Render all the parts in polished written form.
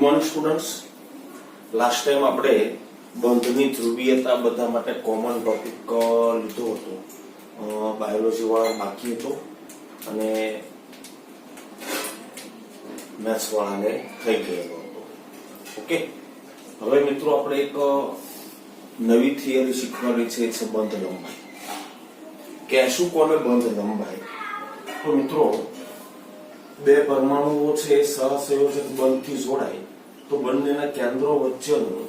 Good morning students. Last time આપણે બંધની ધ્રુવીયતા બધા માટે કોમન ટોપિક લીધો હતો. બાયોલોજી વાળા બાકી હતો અને મેથ્સ વાળાને થઈ ગયેલો હતો. ઓકે, હવે મિત્રો આપણે એક નવી થિયરી શીખવાની છે બંધ લંબાઈ. કહેશું કોને બંધ લંબાઈ? તો મિત્રો બે પરમાણુઓ છે સહસંયોજક બંધથી જોડાય તો બંનેના કેન્દ્રો વચ્ચેનું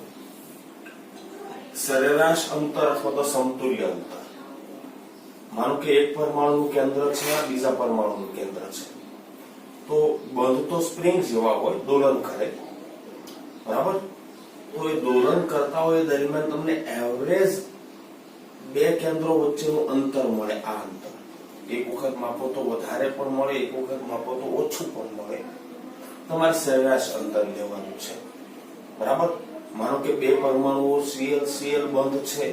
સરેરાશ અંતર અથવા તો સમતુલ્ય અંતર, માનો કે એક પરમાણુનું કેન્દ્ર છે બીજા પરમાણુનું કેન્દ્ર છે, તો બંધ તો સ્પ્રિંગ જેવા હોય, દોલન કરે, બરાબર? તો એ દોલન કરતા હોય દરમિયાન તમને એવરેજ બે કેન્દ્રો વચ્ચેનું અંતર મળે. આ અંતર એક વખત માપો તો વધારે પણ મળે, એક વખત માપો તો ઓછું પણ મળે. તમારે સરેરાશ અંતર લેવાનું છે, બરાબર? માનો કે બે પરમાણુઓ Cl બંધ છે,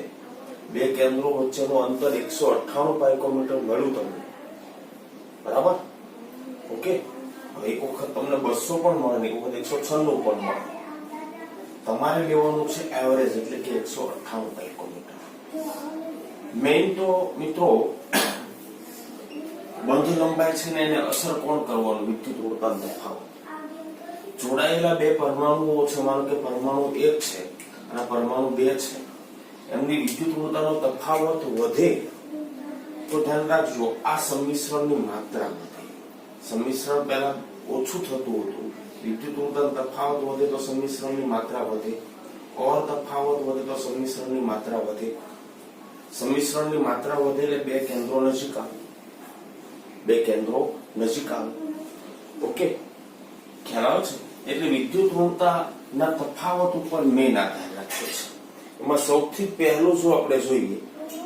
બે કેન્દ્રો વચ્ચેનું અંતર 198 પાઇકોમીટર મળ્યું તમને, બરાબર? ઓકે, એક વખત તમને 200 પણ મળે, એક વખત 196 પણ મળે. તમારે લેવાનું છે એવરેજ, એટલે કે 198 પાઇકોમીટર. મેઇન તો મિત્રો બંધ લંબાઈ છે ને એને અસર કોણ કરવાનું? વિદ્યુત ઉર્જા તફાવત. જોડાયેલા બે પરમાણુઓ છે, માનો કે પરમાણુ 1 છે અને પરમાણુ 2 છે, એમની વિદ્યુત ઉર્જાનો તફાવત વધે તો ધ્યાન રાખજો આ સંમિશ્રણની માત્રા વધે. સંમિશ્રણ પહેલા ઓછું થતું હતું, વિદ્યુત ઉર્જાનો તફાવત વધે તો સંમિશ્રણની માત્રા વધે, ઓર તફાવત વધે તો સંમિશ્રણની માત્રા વધે. સંમિશ્રણની માત્રા વધે એટલે બે કેન્દ્રો નજીક આવે, બે કેન્દ્રો નજીક આવે. ઓકે, ખ્યાલ આવે છે? એટલે વિદ્યુત ઋણતાના તફાવત ઉપર મેઇન આધાર રાખ્યો છે. એમાં સૌથી પહેલું જો આપણે જોઈએ,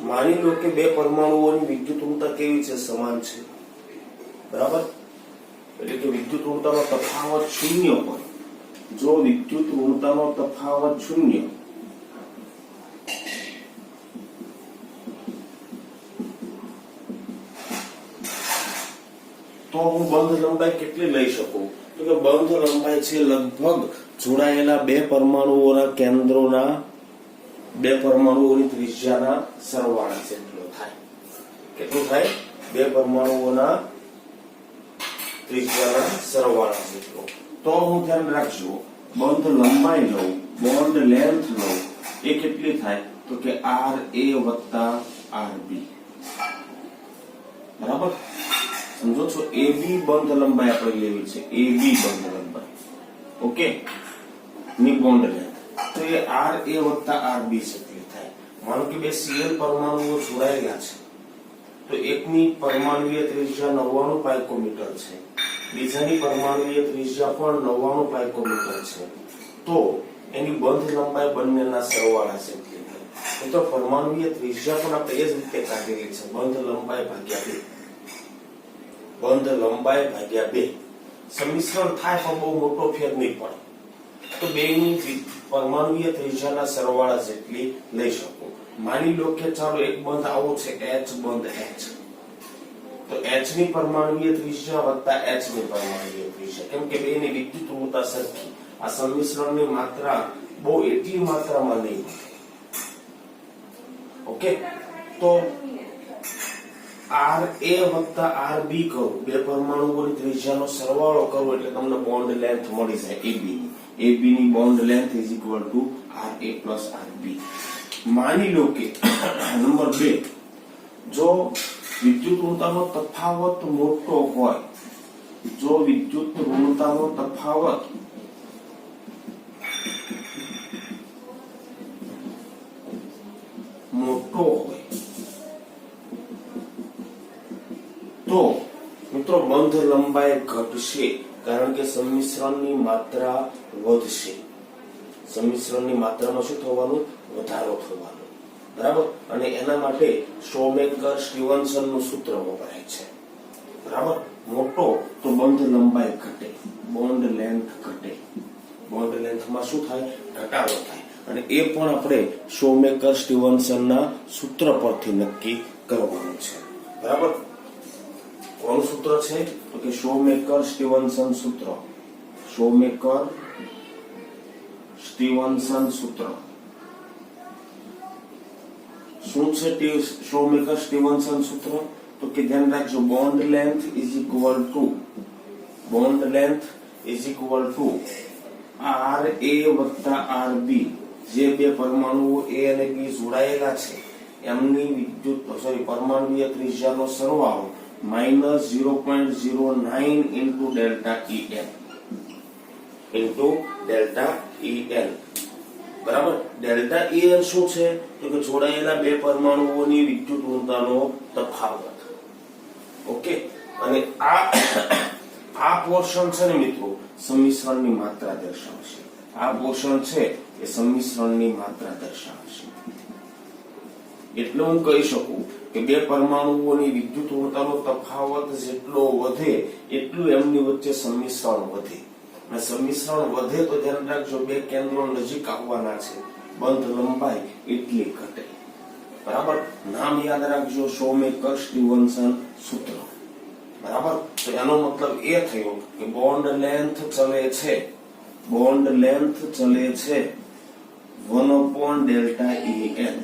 માની લો કે બે પરમાણુઓની વિદ્યુત ઋણતા કેવી છે? સમાન છે, બરાબર? એટલે કે વિદ્યુત ઋણતાનો તફાવત 0 હોય. જો વિદ્યુત ઋણતાનો તફાવત 0 તો હું બંધ લંબાઈ કેટલી લઈ શકું? તો કે બંધ લંબાઈ છે લગભગ જોડાયેલા બે પરમાણુઓના કેન્દ્રોના બે પરમાણુઓની ત્રિજ્યાના સરવાળા જેટલો થાય. કેટલું થાય? બે પરમાણુઓના ત્રિજ્યાના સરવાળા જેટલો. તો હું ધ્યાન રાખજો, બંધ લંબાઈ લઉં, બોન્ડ લેન્થ લઉં, એ કેટલી થાય? તો કે RA વત્તા RB, બરાબર? સમજો છો? AB બંધ લંબાઈ આપણે લેવી છે, AB બંધ લંબાઈ, ઓકે, ની બોન્ડ લેન્થ. તો એ RA વત્તા RB જેટલી થાય. માનો કે બે Cl પરમાણુઓ જોડાયેલા છે, તો એકની પરમાણુય ત્રિજ્યા 99 પાઇકોમીટર છે, બીજાની પરમાણુય ત્રિજ્યા પણ 99 પાઇકોમીટર છે, તો એની બંધ લંબાઈ બંનેના સરવાળા જેટલી થાય. તો પરમાણુય ત્રિજ્યા પણ આપણે એ જ રીતે કાઢેલી છે, બંધ લંબાઈ ભાગ્યા 2. બંધ લંબાઈ ભાગ્યા 2. સંમિશ્રણ થાય પણ બહુ મોટો ફેર નહીં પડે, તો બેની પરમાણુય ત્રિજ્યાના સરવાળા જેટલી લઈ શકો. માની લો કે ચાલો એક બંધ આવો છે, H બંધ H, તો H ની પરમાણુય ત્રિજ્યા વત્તા H ની પરમાણુય ત્રિજ્યા, કેમ કે બેની વિદ્યુત ઋણતા સરખી. આ સંમિશ્રણની માત્રા બહુ એટલી માત્રામાં નહીં. ઓકે, તો RA વત્તા RB કરો, બે પરમાણુઓની ત્રિજ્યાનો સરવાળો કરો એટલે તમને બોન્ડ લેન્થ મળી જાય AB ની. AB ની bond length is equal two RA plus RB. માની લો કે નંબર 2, જો વિદ્યુત ઋણતાનો તફાવત મોટો હોય, જો વિદ્યુત ઋણતાનો તફાવત મોટો હોય તો મિત્રો બંધ લંબાઈ ઘટશે, કારણ કે સંમિશ્રણની માત્રા વધશે. સંમિશ્રણની માત્રામાં શું થવાનું? વધારો થવાનો, બરાબર? અને એના માટે શોમેકર-સ્ટીવનસન નું સૂત્ર વપરાય છે, બરાબર? મોટો તો બંધ લંબાઈ ઘટે, બોન્ડ લેન્થ ઘટે. બોન્ડ લેન્થમાં શું થાય? ઘટાડો થાય. અને એ પણ આપણે શોમેકર-સ્ટીવનસનના સૂત્ર પરથી નક્કી કરવાનું છે, બરાબર? કોનું સૂત્ર છે? તો કે શોમેકર-સ્ટીવનસન સૂત્ર. શોમેકર સ્ટીવનસન સૂત્ર શું છે શોમેકર સ્ટીવનસન સૂત્ર? તો કે ધ્યાન રાખજો, bond length is equal to r a વત્તા આર બી, જે બે પરમાણુઓ એ અને બી જોડાયેલા છે એમની પરમાણુય ત્રિજ્યાનો સરવાળો માઇનસ 0.09 ઇન્ટુ ડેલ્ટા EL. બરાબર. ડેલ્ટા EL શું છે? તો કે જોડાયેલા બે પરમાણુઓની વિદ્યુત ઊર્જાનો તફાવત. ઓકે. અને આ પોર્શન છે ને મિત્રો, સંમિશ્રણની માત્રા દર્શાવશે. આ પોર્શન છે એ સંમિશ્રણની માત્રા દર્શાવશે. એટલે હું કહી શકું કે બે પરમાણુઓની વિદ્યુત ઊર્જાનો તફાવત જેટલો વધે એટલું એમની વચ્ચે સંમિશ્રણ વધે. અને સંમિશ્રણ વધે તો ધ્યાન રાખજો, બે કેન્દ્રો નજીક આવવાના છે, બંધ લંબાઈ એટલી ઘટે. બરાબર. નામ યાદ રાખજો, શોમેકર સ્ટીવનસન સૂત્ર. બરાબર. તો એનો મતલબ એ થયો કે બોન્ડ લેન્થ ચલે છે 1/Δ EL.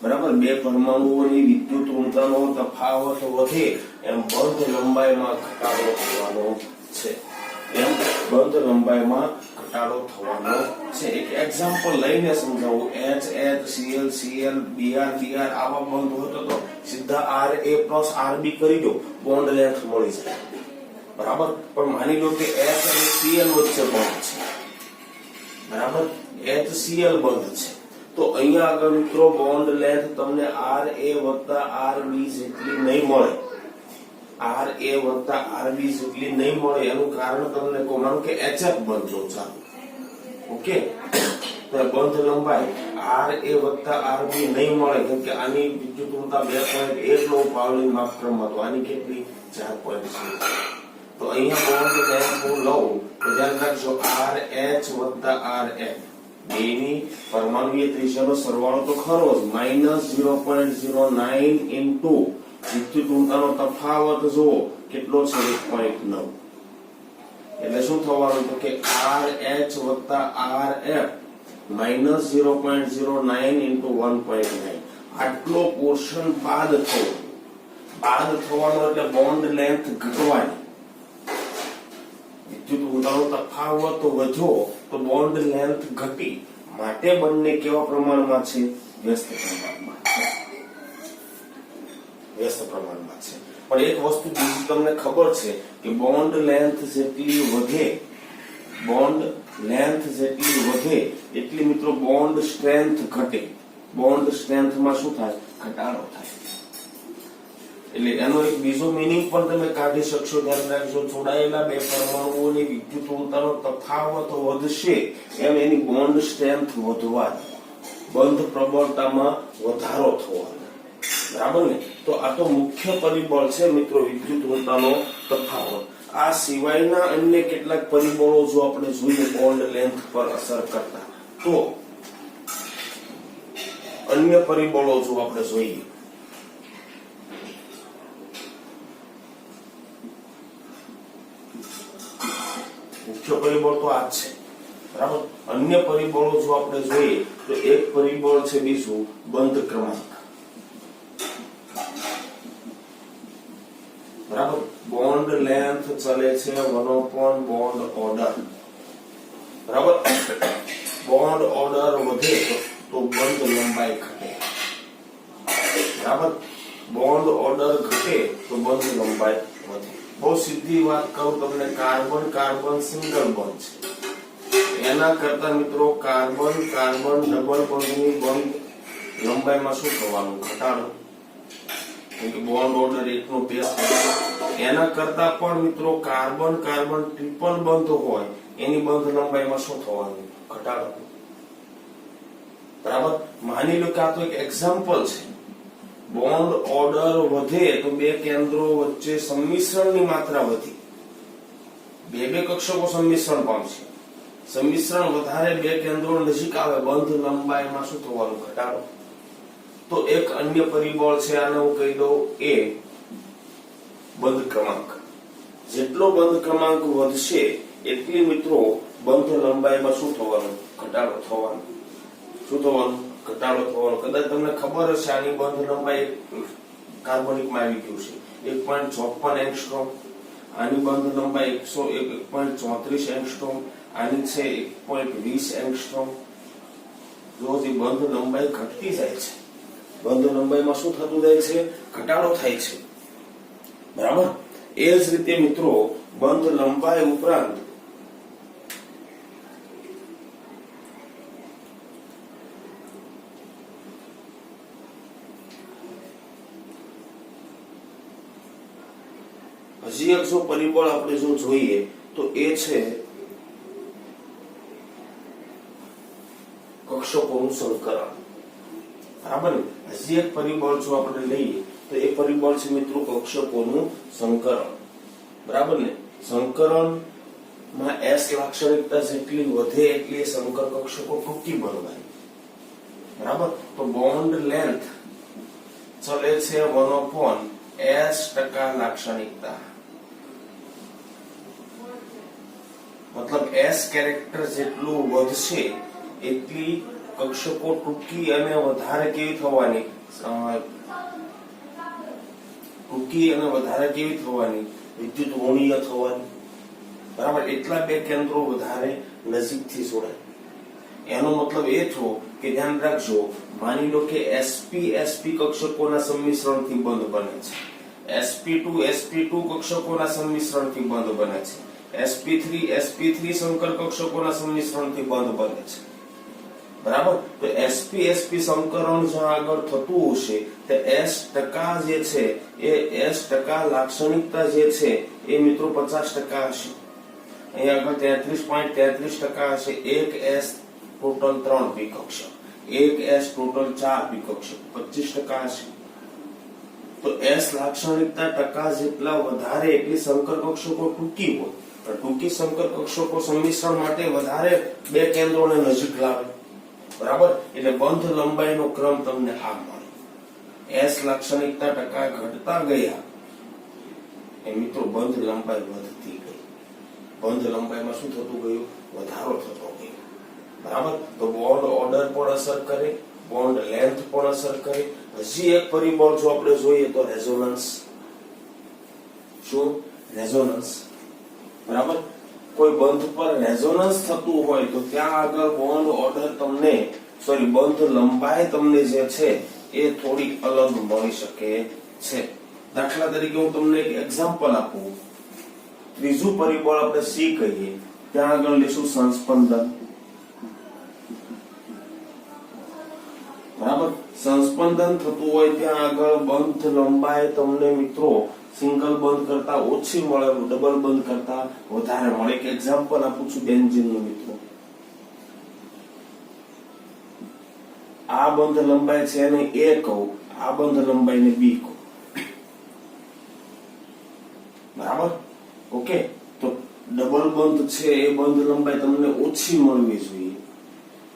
બરાબર. બે પરમાણુઓની વિદ્યુત ઊર્જાનો તફાવત વધે એમ બંધ લંબાઈમાં ઘટાડો થવાનો છે. એક એક્ઝામ્પલ લઈને સમજાવું. HCl Cl Br આવા બંધ હોય તો સીધા Ra + Rb કરી દો, બોન્ડ લેન્થ મળી જાય. બરાબર. પણ માની લો કે H અને Cl વચ્ચે બંધ છે. બરાબર. HCl બંધ છે તો અહીંયા આગળ મિત્રો બોન્ડ લેન્થ તમને Ra + Rb જેટલી નહીં મળે. Ra + Rb જેટલી નહીં મળે. એનું કારણ તમને કહું, માનો કે HF બંધ લો, ચાલો. ઓકે. તો બંધ લંબાઈ Ra + Rb નહીં મળે, કેમ કે આની વિદ્યુત ઊર્જા 2.1 લો પાવલી માપક્રમમાં, તો આની કેટલી 4.0. તો અહીંયા બોન્ડ લેન્થ હું લઉં તો ધ્યાન રાખજો, RH + Rf બેની પરમાણુય ત્રિજ્યાનો સરવાળો તો ખરો જ, માઇનસ 0.09 ઇન્ટુ વિદ્યુત ઊર્જાનો તફાવત જુઓ કેટલો છે, 1.9. એટલે શું થવાનું? તો કે RH + Rf માઇનસ 0.09 ઇન્ટુ 1.9. આટલો પોર્શન બાદ થવાનો એટલે બોન્ડ લેન્થ ઘટવાની. વિદ્યુત ઊર્જાનો તફાવત વધ્યો તો બોન્ડ લેન્થ ઘટી. માટે બંને કેવા પ્રમાણમાં છે? વ્યસ્ત પ્રમાણમાં છે. પણ એક વસ્તુ બીજી તમને ખબર છે કે બોન્ડ લેન્થ જેટલી વધે એટલી મિત્રો બોન્ડ સ્ટ્રેન્થ ઘટે. બોન્ડ સ્ટ્રેન્થમાં શું થાય? ઘટાડો થાય. એટલે એનો એક બીજો મીનિંગ પણ તમે કાઢી શકશો. ધ્યાન રાખજો, જોડાયેલા બે પરમાણુઓની વિદ્યુત ઊર્જાનો તફાવત વધશે એમ એની બોન્ડ સ્ટ્રેન્થ વધવાની, બંધ પ્રબળતામાં વધારો થવાનો. બરાબર ને? તો આ તો મુખ્ય પરિબળ છે મિત્રો, વિદ્યુત ઊર્જાનો તફાવત. આ સિવાયના અન્ય કેટલાક પરિબળો જો આપણે જોઈએ બોન્ડ લેન્થ પર અસર કરતા, તો અન્ય પરિબળો જો આપણે જોઈએ, મુખ્ય પરિબળ તો આ જ છે. બરાબર. અન્ય પરિબળો જો આપણે જોઈએ તો એક પરિબળ છે બીજું બંધ ક્રમાંક. બરાબર. બોન્ડ લેન્થ ચલે છે 1/બોન્ડ ઓર્ડર. બરાબર. બોન્ડ ઓર્ડર વધે તો બંધ લંબાઈ ઘટે. બરાબર. બોન્ડ ઓર્ડર ઘટે તો બંધ લંબાઈ વધે. બહુ સીધી વાત કહું તમને, કાર્બન સિંગલ બોન્ડ છે, એના કરતા મિત્રો કાર્બન ડબલ બોન્ડની બંધ લંબાઈમાં શું થવાનું? ઘટાડો. કેમ કે બોન્ડ ઓર્ડર 1/2 એના કરતા પણ મિત્રો કાર્બન ટ્રિપલ બંધ હોય એની બંધ લંબાઈમાં શું થવાનું? ઘટાડો. બરાબર. માની લો કે આ તો એક એક્ઝામ્પલ છે. બોન્ડ ઓર્ડર વધે તો બે કેન્દ્રો વચ્ચે સંમિશ્રણની માત્રા વધી. બે કક્ષકો સંમિશ્રણ પામશે. સંમિશ્રણ વધારે, બે કેન્દ્રો નજીક આવે, બંધ લંબાઈમાં શું થવાનું? ઘટાડો. તો એક અન્ય પરિબળ છે, આને હું કહી દઉં એ બંધ ક્રમાંક. જેટલો બંધ ક્રમાંક વધશે એટલી મિત્રો બંધ લંબાઈમાં શું થવાનું? ઘટાડો થવાનો. શું થવાનું? ઘટાડો થવાનો. કદાચ તમને ખબર હશે આની બંધ લંબાઈ કાર્બનિકમાં આવી ગયું છે 1.54 એંગસ્ટ્રોમ. આની બંધ લંબાઈ 1.34 એંગસ્ટ્રોમ. આની છે 1.20 એંગસ્ટ્રોમ. જો જે બંધ લંબાઈ ઘટતી જાય છે, બંધ લંબાઈમાં શું થતું જાય છે? ઘટાડો થાય છે. બરાબર. એ જ રીતે મિત્રો બંધ લંબાઈ ઉપરાંત હજી એક જો પરિબળ આપણે જો જોઈએ તો એ છે કક્ષકોનું સંકરણ. બરાબર ને? હજી એક પરિબળ જો આપણે લઈએ તો એ પરિબળ છે મિત્રો કક્ષકોનું સંકરણ. બરાબર ને? સંકરણ માં S લાક્ષણિકતા જેટલી વધે એટલી સંકર કક્ષકો ટૂંકી બનવાની. બરાબર. તો બોન્ડ લેન્થ ચલે છે 1/S% લાક્ષણિકતા. મતલબ S કેરેક્ટર જેટલું વધશે એટલી કક્ષકો ટૂંકી અને વધારે કેવી થવાની? ટૂંકી અને વધારે કેવી થવાની? વિદ્યુત ઋણીય થવાની. બરાબર. એટલા બે કેન્દ્રો વધારે નજીકથી જોડાય. એનો મતલબ એ થયો કે ધ્યાન રાખજો, માની લો કે sp કક્ષકોના સંમિશ્રણથી બંધ બને છે. sp2 કક્ષકોના સંમિશ્રણથી બંધ બને છે. sp3 સંકર કક્ષકોના સંમિશ્રણથી બંધ બને છે. બરાબર. તો sp સંકરણ જ્યાં આગળ થતું હશે તે S% જે છે એ S% લાક્ષણિકતા જે છે એ મિત્રો 50% હશે. અહીંયા આગળ 33.33% હશે. એક S ટોટલ 3 p કક્ષક, એક S ટોટલ 4 p કક્ષક 25% હશે. તો S લાક્ષણિકતા ટકા જેટલા વધારે એટલી સંકર કક્ષકો ટૂંકી હોય. ટૂંકી સંકર કક્ષકો સંમિશ્રણ માટે વધારે બે કેન્દ્રોને નજીક લાવે. બરાબર. એટલે બંધ લંબાઈનો ક્રમ તમને આ મળે. S લાક્ષણિકતા ટકા ઘટતા ગયા એ મિત્રો બંધ લંબાઈ વધતી ગઈ. બંધ લંબાઈમાં શું થતું ગયું? વધારો થતો ગયો. બરાબર. તો બોન્ડ ઓર્ડર પણ અસર કરે, બોન્ડ લેન્થ પણ અસર કરે. હજી એક પરિબળ જો આપણે જોઈએ તો રેઝોનન્સ. શું? રેઝોનન્સ. બરાબર. કોઈ બંધ પર રેઝોનન્સ થતું હોય તો ત્યાં આગળ બોન્ડ ઓર્ડર તમને બંધ લંબાઈ તમને જે છે એ થોડી અલગ મળી શકે છે. દાખલા તરીકે હું તમને એક એક્ઝામ્પલ આપું. ત્રીજું પરિબળ આપણે C કહીએ, ત્યાં આગળ લેશું સંસ્પંદન. બરાબર. સંસ્પંદન થતું હોય ત્યાં આગળ બંધ લંબાઈ તમને મિત્રો સિંગલ બંધ કરતા ઓછી મળે, ડબલ બંધ કરતા વધારે મળે. એક એક્ઝામ્પલ આપું છું બેન્ઝીનનું મિત્રો. આ બંધ લંબાઈ છે એને A કહું, આ બંધ લંબાઈને B કહું. બરાબર. ઓકે. તો ડબલ બંધ છે એ બંધ લંબાઈ તમને ઓછી મળવી જોઈએ.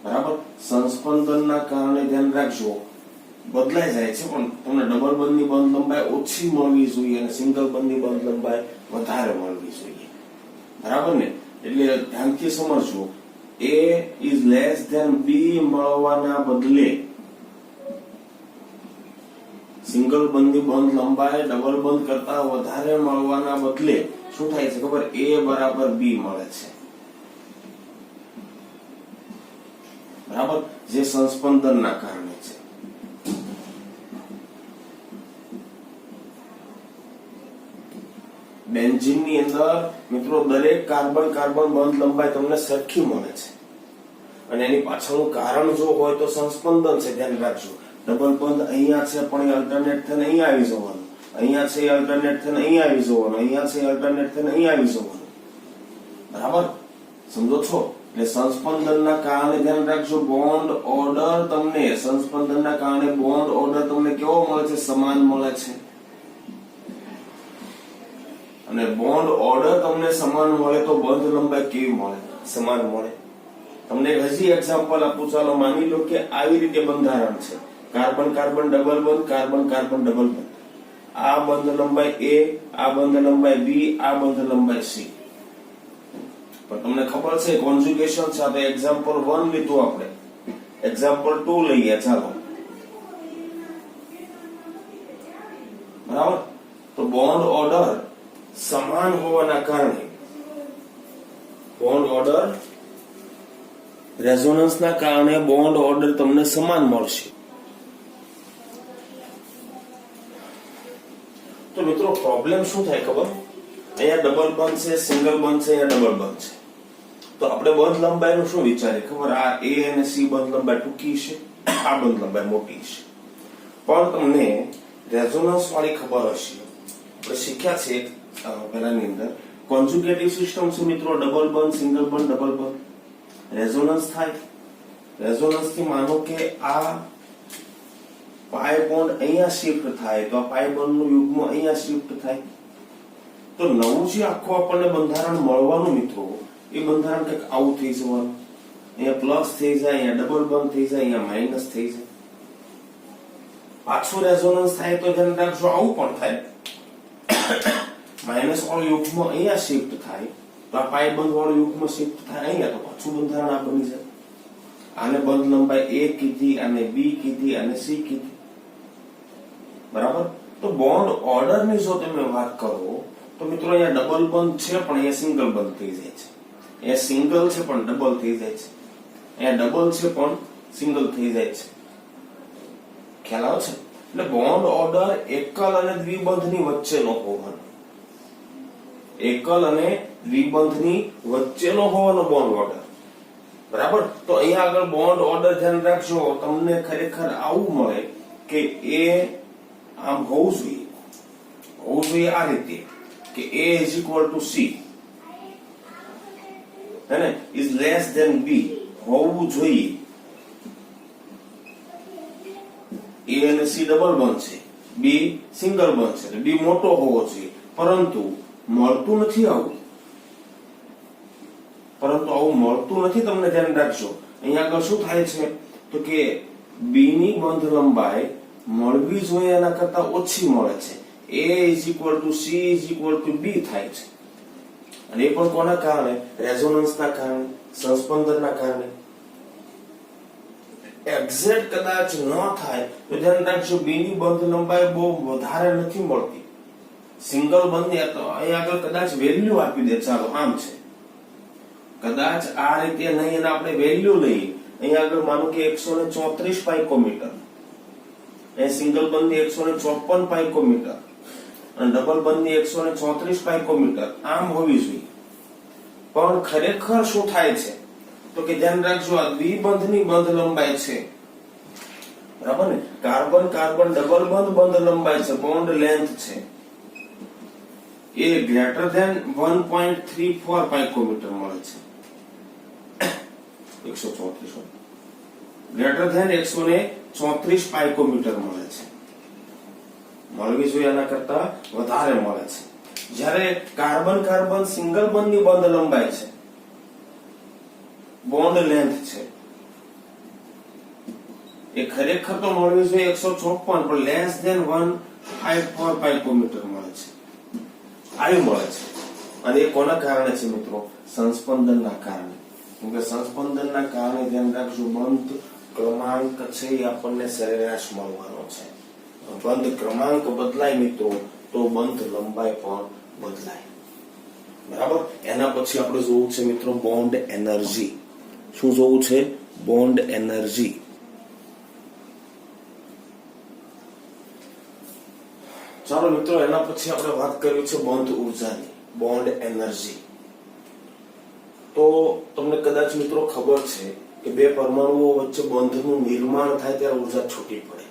બરાબર. સંસ્પંદનના કારણે ધ્યાન રાખજો બદલાઈ જાય છે, પણ તમને ડબલ બંધની બંધ લંબાઈ ઓછી મળવી જોઈએ અને સિંગલ બંધની બંધ લંબાઈ વધારે મળવી જોઈએ. બરાબર ને? એટલે ધ્યાનથી સમજજો. A is less than B મળવાના બદલે સિંગલ બંધની બંધ લંબાઈ ડબલ બંધ કરતા વધારે મળવાના બદલે શું થાય છે ખબર? A બરાબર B મળે છે. બરાબર. જે સંસ્પંદનના કારણે છે. બેન્ઝીનની અંદર મિત્રો દરેક કાર્બન બંધ લંબાઈ તમને સરખી મળે છે અને એની પાછળનું કારણ જો હોય તો સંસ્પંદન છે. ધ્યાન રાખજો. ડબલ બંધ અહીંયા છે પણ એ અલ્ટરનેટ થઈને અહીંયા આવી જવાનું, અહીંયા છે એ અલ્ટરનેટ થઈને અહીંયા આવી જવાનું, અહીંયા છે એ અલ્ટરનેટ થઈને અહીંયા આવી જવાનું. બરાબર. સમજો છો? એટલે સંસ્પંદનના કારણે ધ્યાન રાખજો બોન્ડ ઓર્ડર તમને સંસ્પંદનના કારણે બોન્ડ ઓર્ડર તમને કેવો મળે છે? સમાન મળે છે. અને બોન્ડ ઓર્ડર તમને સમાન મળે તો બંધ લંબાઈ કેવી મળે? સમાન મળે. તમને હજી એક્ઝામ્પલ આપું. ચાલો માની લો કે આવી રીતે બંધારણ છે. કાર્બન ડબલ બંધ, કાર્બન ડબલ બંધ. આ બંધ લંબાઈ A, આ બંધ લંબાઈ B, આ બંધ લંબાઈ C. પણ તમને ખબર છે કોન્જ્યુગેશન સાથે એક્ઝામ્પલ 1 લીધું, આપણે એક્ઝામ્પલ 2 લઈએ ચાલો, બરાબર? તો બોન્ડ ઓર્ડર સમાન હોવાના કારણે બોન્ડ ઓર્ડર રેઝોનન્સના કારણે બોન્ડ ઓર્ડર તમને સમાન મળશે. તો મિત્રો પ્રોબ્લેમ શું થાય ખબર? અહીંયા ડબલ બંધ છે, સિંગલ બંધ છે, અહીંયા ડબલ બંધ છે. તો આપણે બંધ લંબાઈનું શું વિચારીએ ખબર? આ A અને C બંધ લંબાઈ ટૂંકી છે, આ બંધ લંબાઈ મોટી છે. પણ તમને રેઝોનન્સ વાળી ખબર હશે, આપણે શીખ્યા છે પહેલાની અંદર કોન્જ્યુગેટિવ સિસ્ટમ છે મિત્રો, ડબલ બંધ, સિંગલ બંધ, ડબલ બંધ. રેઝોનન્સ થાય, રેઝોનન્સ થી માનો કે આ પાય બોન્ડ અહીંયા શિફ્ટ થાય તો આ પાય બોન્ડ નું યુગ્મ અહીંયા શિફ્ટ થાય. તો નવું જે આખું આપણને બંધારણ મળવાનું મિત્રો, એ બંધારણ કંઈક આવું થઈ જવાનું. અહીંયા પ્લસ થઈ જાય, અહીંયા ડબલ બંધ થઈ જાય, અહીંયા માઇનસ થઈ જાય. પાછું રેઝોનન્સ થાય તો ધ્યાન રાખજો આવું પણ થાય. માઇનસ વાળું યુગ્મ અહીંયા શિફ્ટ થાય તો આ પાય બંધ વાળું યુગ્મ શિફ્ટ થાય અહીંયા, તો પાછું બંધારણ આ બની જાય. આને બંધ લંબાઈ A કીધી, આને B કીધી, આને C કીધી, બરાબર? તો બોન્ડ ઓર્ડર ની જો તમે વાત કરો તો મિત્રો અહીંયા ડબલ બંધ છે પણ અહીંયા સિંગલ બંધ થઈ જાય છે. અહીંયા સિંગલ છે પણ ડબલ થઈ જાય છે. અહીંયા ડબલ છે પણ સિંગલ થઈ જાય છે. ખ્યાલ આવે છે? એટલે બોન્ડ ઓર્ડર એકલ અને દ્વિબંધની વચ્ચેનો હોવાનો, એકલ અને દ્વિબંધની વચ્ચેનો હોવાનો બોન્ડ ઓર્ડર, બરાબર? તો અહીંયા આગળ બોન્ડ ઓર્ડર ધ્યાન રાખજો, તમને ખરેખર આવું મળે કે એ આમ હોવું જોઈએ આ રીતે કે A is equal to C અને is less than B હોવું જોઈએ. A અને C ડબલ બંધ છે, B સિંગલ બંધ છે, B મોટો હોવો જોઈએ, પરંતુ મળતું નથી આવું. તમને ધ્યાન રાખજો. અહીંયા આગળ શું થાય છે તો કે B ની બંધ લંબાઈ મળવી જોઈએ એના કરતા ઓછી મળે છે. A is equal to C is equal to B થાય છે. અને એ પણ કોના કારણે? રેઝોનન્સના કારણે, સંસ્પંદનના કારણે. એક્ઝેક્ટ કદાચ ન થાય તો ધ્યાન રાખજો B ની બંધ લંબાઈ બહુ વધારે નથી મળતી. સિંગલ બંધ અહીંયા આગળ કદાચ વેલ્યુ આપી દે, ચાલો આમ છે, કદાચ આ રીતે નહીં અને આપણે વેલ્યુ લઈએ. અહીંયા આગળ માનો કે 134 પાઇકોમીટર, એ સિંગલ બંધની 154 પાઇકોમીટર અને ડબલ બંધની 134 પાઇકોમીટર આમ હોવી જોઈએ. પણ ખરેખર શું થાય છે તો કે ધ્યાન રાખજો આ દ્વિબંધની બંધ લંબાઈ છે, બરાબર ને? કાર્બન કાર્બન ડબલ બંધ લંબાઈ છે, બોન્ડ લેન્થ છે, એ ગ્રેટર ધેન 1.34 પાઇકોમીટર મળે છે. 134 ગ્રેટર ધેન 134 પાઇકોમીટર મળે છે. મળવી જોઈએ એના કરતા વધારે મળે છે. જ્યારે કાર્બન કાર્બન સિંગલ બંધની બંધ લંબાઈ છે, બોન્ડ લેન્થ છે, એ ખરેખર તો મળવી જોઈએ 154 પણ લેસ ધેન 154 પાઇકોમીટર મળે છે. આયુ મળે છે. અને એ કોના કારણે છે મિત્રો? સંસ્પંદનના કારણે. કેમકે સંસ્પંદનના કારણે ધ્યાન રાખજો બંધ ક્રમાંક છે એ આપણને સરેરાશ મળવાનો છે. બંધ ક્રમાંક બદલાય મિત્રો તો બંધ લંબાઈ પણ બદલાય, બરાબર? એના પછી આપણે જોવું છે મિત્રો બોન્ડ એનર્જી. શું જોવું છે? Bond energy. ચાલો મિત્રો, એના પછી આપણે વાત કરવી છે બંધ ઉર્જાની, બોન્ડ એનર્જી. તો તમને કદાચ મિત્રો ખબર છે કે બે પરમાણુઓ વચ્ચે બંધનું નિર્માણ થાય ત્યારે ઉર્જા છૂટી પડે,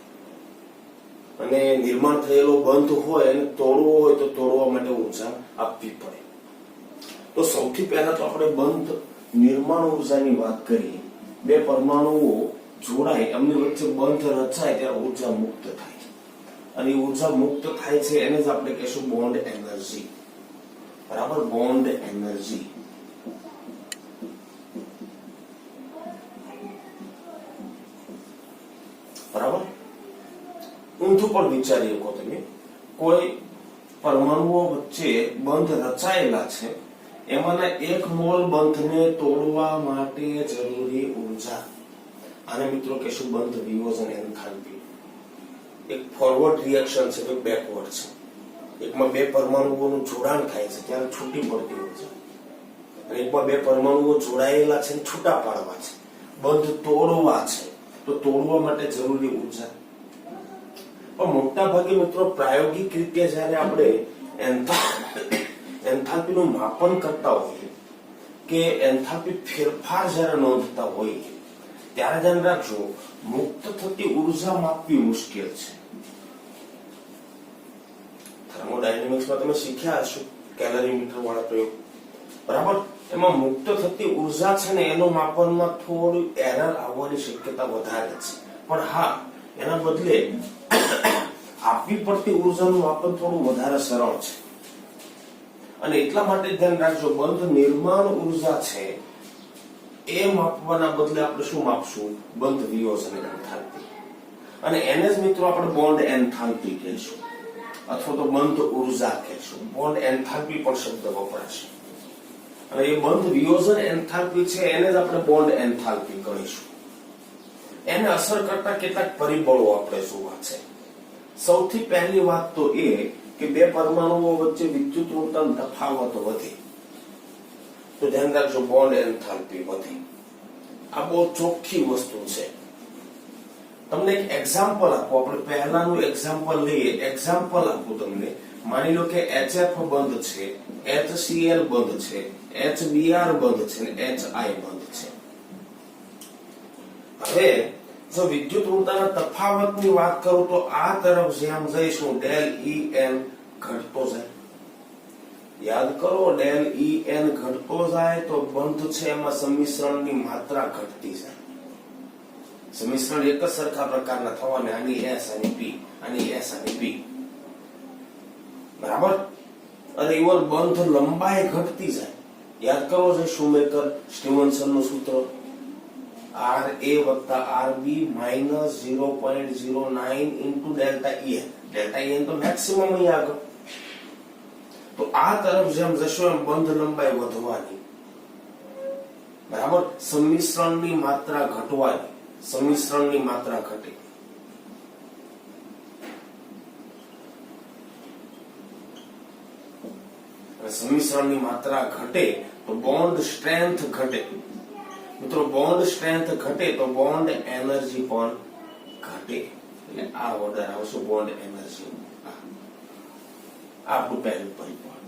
અને નિર્માણ થયેલો બંધ હોય અને તોડવો હોય તો તોડવા માટે ઉર્જા આપવી પડે. તો સૌથી પહેલા તો આપણે બંધ નિર્માણ ઉર્જાની વાત કરીએ. બે પરમાણુઓ જોડાય, એમની વચ્ચે બંધ રચાય ત્યારે ઉર્જા મુક્ત થાય છે, અને ઉર્જા મુક્ત થાય છે એને જ આપણે કહીશું બોન્ડ એનર્જી, બરાબર? Bond energy. બરાબર? ઊંધું પણ વિચારી શકો તમે, કોઈ પરમાણુઓ વચ્ચે બંધ રચાયેલા છે, એમાંના એક મોલ બંધને તોડવા માટે જરૂરી ઊર્જા, આને મિત્રો કહેશું બંધ વિયોજન એન્થાલ્પી. એક ફોરવર્ડ રિએક્શન છે તો બેકવર્ડ છે. એકમાં બે પરમાણુઓનું જોડાણ થાય છે ત્યારે છૂટી પડતી ઊર્જા, અને એકમાં બે પરમાણુઓ જોડાયેલા છે છૂટા પાડવા છે, બંધ તોડવા છે તો તોડવા માટે જરૂરી ઊર્જા. પણ મોટા ભાગે મિત્રો પ્રાયોગિક રીતે જ્યારે આપણે એન્થાલ્પીનું માપન કરતા હોઈએ કે એન્થાલ્પી ફેરફાર જ્યારે નોંધતા હોઈએ ત્યારે ધ્યાન રાખજો મુક્ત થતી ઊર્જા માપવી મુશ્કેલ છે. થર્મોડાયનેમિક્સમાં તમે શીખ્યા હશો કેલરીમીટર વાળા પ્રયોગ, બરાબર? એમાં મુક્ત થતી ઊર્જા છે ને એનો માપનમાં થોડી એરર આવવાની શક્યતા વધારે છે, પણ હા એના બદલે આપવી પડતી ઊર્જાનું માપન થોડું વધારે સરળ છે. અને એટલા માટે ધ્યાન રાખજો બંધ નિર્માણ ઊર્જા છે એ માપવાના બદલે આપણે શું માપશું? બંધ વિયોજન એન્થાલ્પી. અને એને જ મિત્રો આપણે બોન્ડ એન્થાલ્પી કહીશું અથવા તો બંધ ઊર્જા કહીશું. બોન્ડ એન્થાલ્પી પણ શબ્દ વપરાશે. અને એ બંધ વિયોજન એન્થાલ્પી છે એને જ આપણે બોન્ડ એન્થાલ્પી કહીશું. એને અસર કરતા કેટલાક પરિબળો આપણે જોવા છે. સૌથી પહેલી વાત તો એ કે બે પરમાણુઓ વચ્ચે વિદ્યુત ઋણતાનો તફાવત વધે તો ધ્યાન રાખજો બોન્ડ એન્થાલ્પી વધે. આ બહુ ચોખ્ખી વસ્તુ છે. તમને એક એક્ઝામ્પલ આપો, આપણે પહેલાનું એક્ઝામ્પલ લઈએ. એક્ઝામ્પલ આપું તમને. માની લો કે HF બંધ છે, HCl બંધ છે, HBr બંધ છે અને HI બંધ છે. હવે જો વિદ્યુત ઋણતાના તફાવતની વાત કરું તો આ તરફ જેમ જઈશું ડેલ En ઘટતો જાય. યાદ કરો ડેલ En ઘટતો જાય તો બંધ છે એમાં સંમિશ્રણની માત્રા ઘટતી જાય. સંમિશ્રણ એક જ સરખા પ્રકારના થવાને, આની S આની P, આની S આની P, બરાબર? અને ઇવન બંધ લંબાઈ ઘટતી જાય. યાદ કરો છે શુમેકર સ્ટીવનસનનું સૂત્ર RA વત્તા RB minus 0.09 into delta En. Delta En તો મેક્સિમમ અહીં આગળ. તો આ તરફ જેમ જશો એમ બંધ લંબાઈ વધવાની, બરાબર? સંમિશ્રણની માત્રા ઘટવાની, સંમિશ્રણની માત્રા ઘટે. સંમિશ્રણની માત્રા ઘટે તો બોન્ડ સ્ટ્રેન્થ ઘટે. મિત્રો બોન્ડ સ્ટ્રેન્થ ઘટે તો બોન્ડ એનર્જી પણ ઘટે. એટલે આ ઓર્ડર આવશે બોન્ડ એનર્જી. આપણું પહેલું પરિબળ.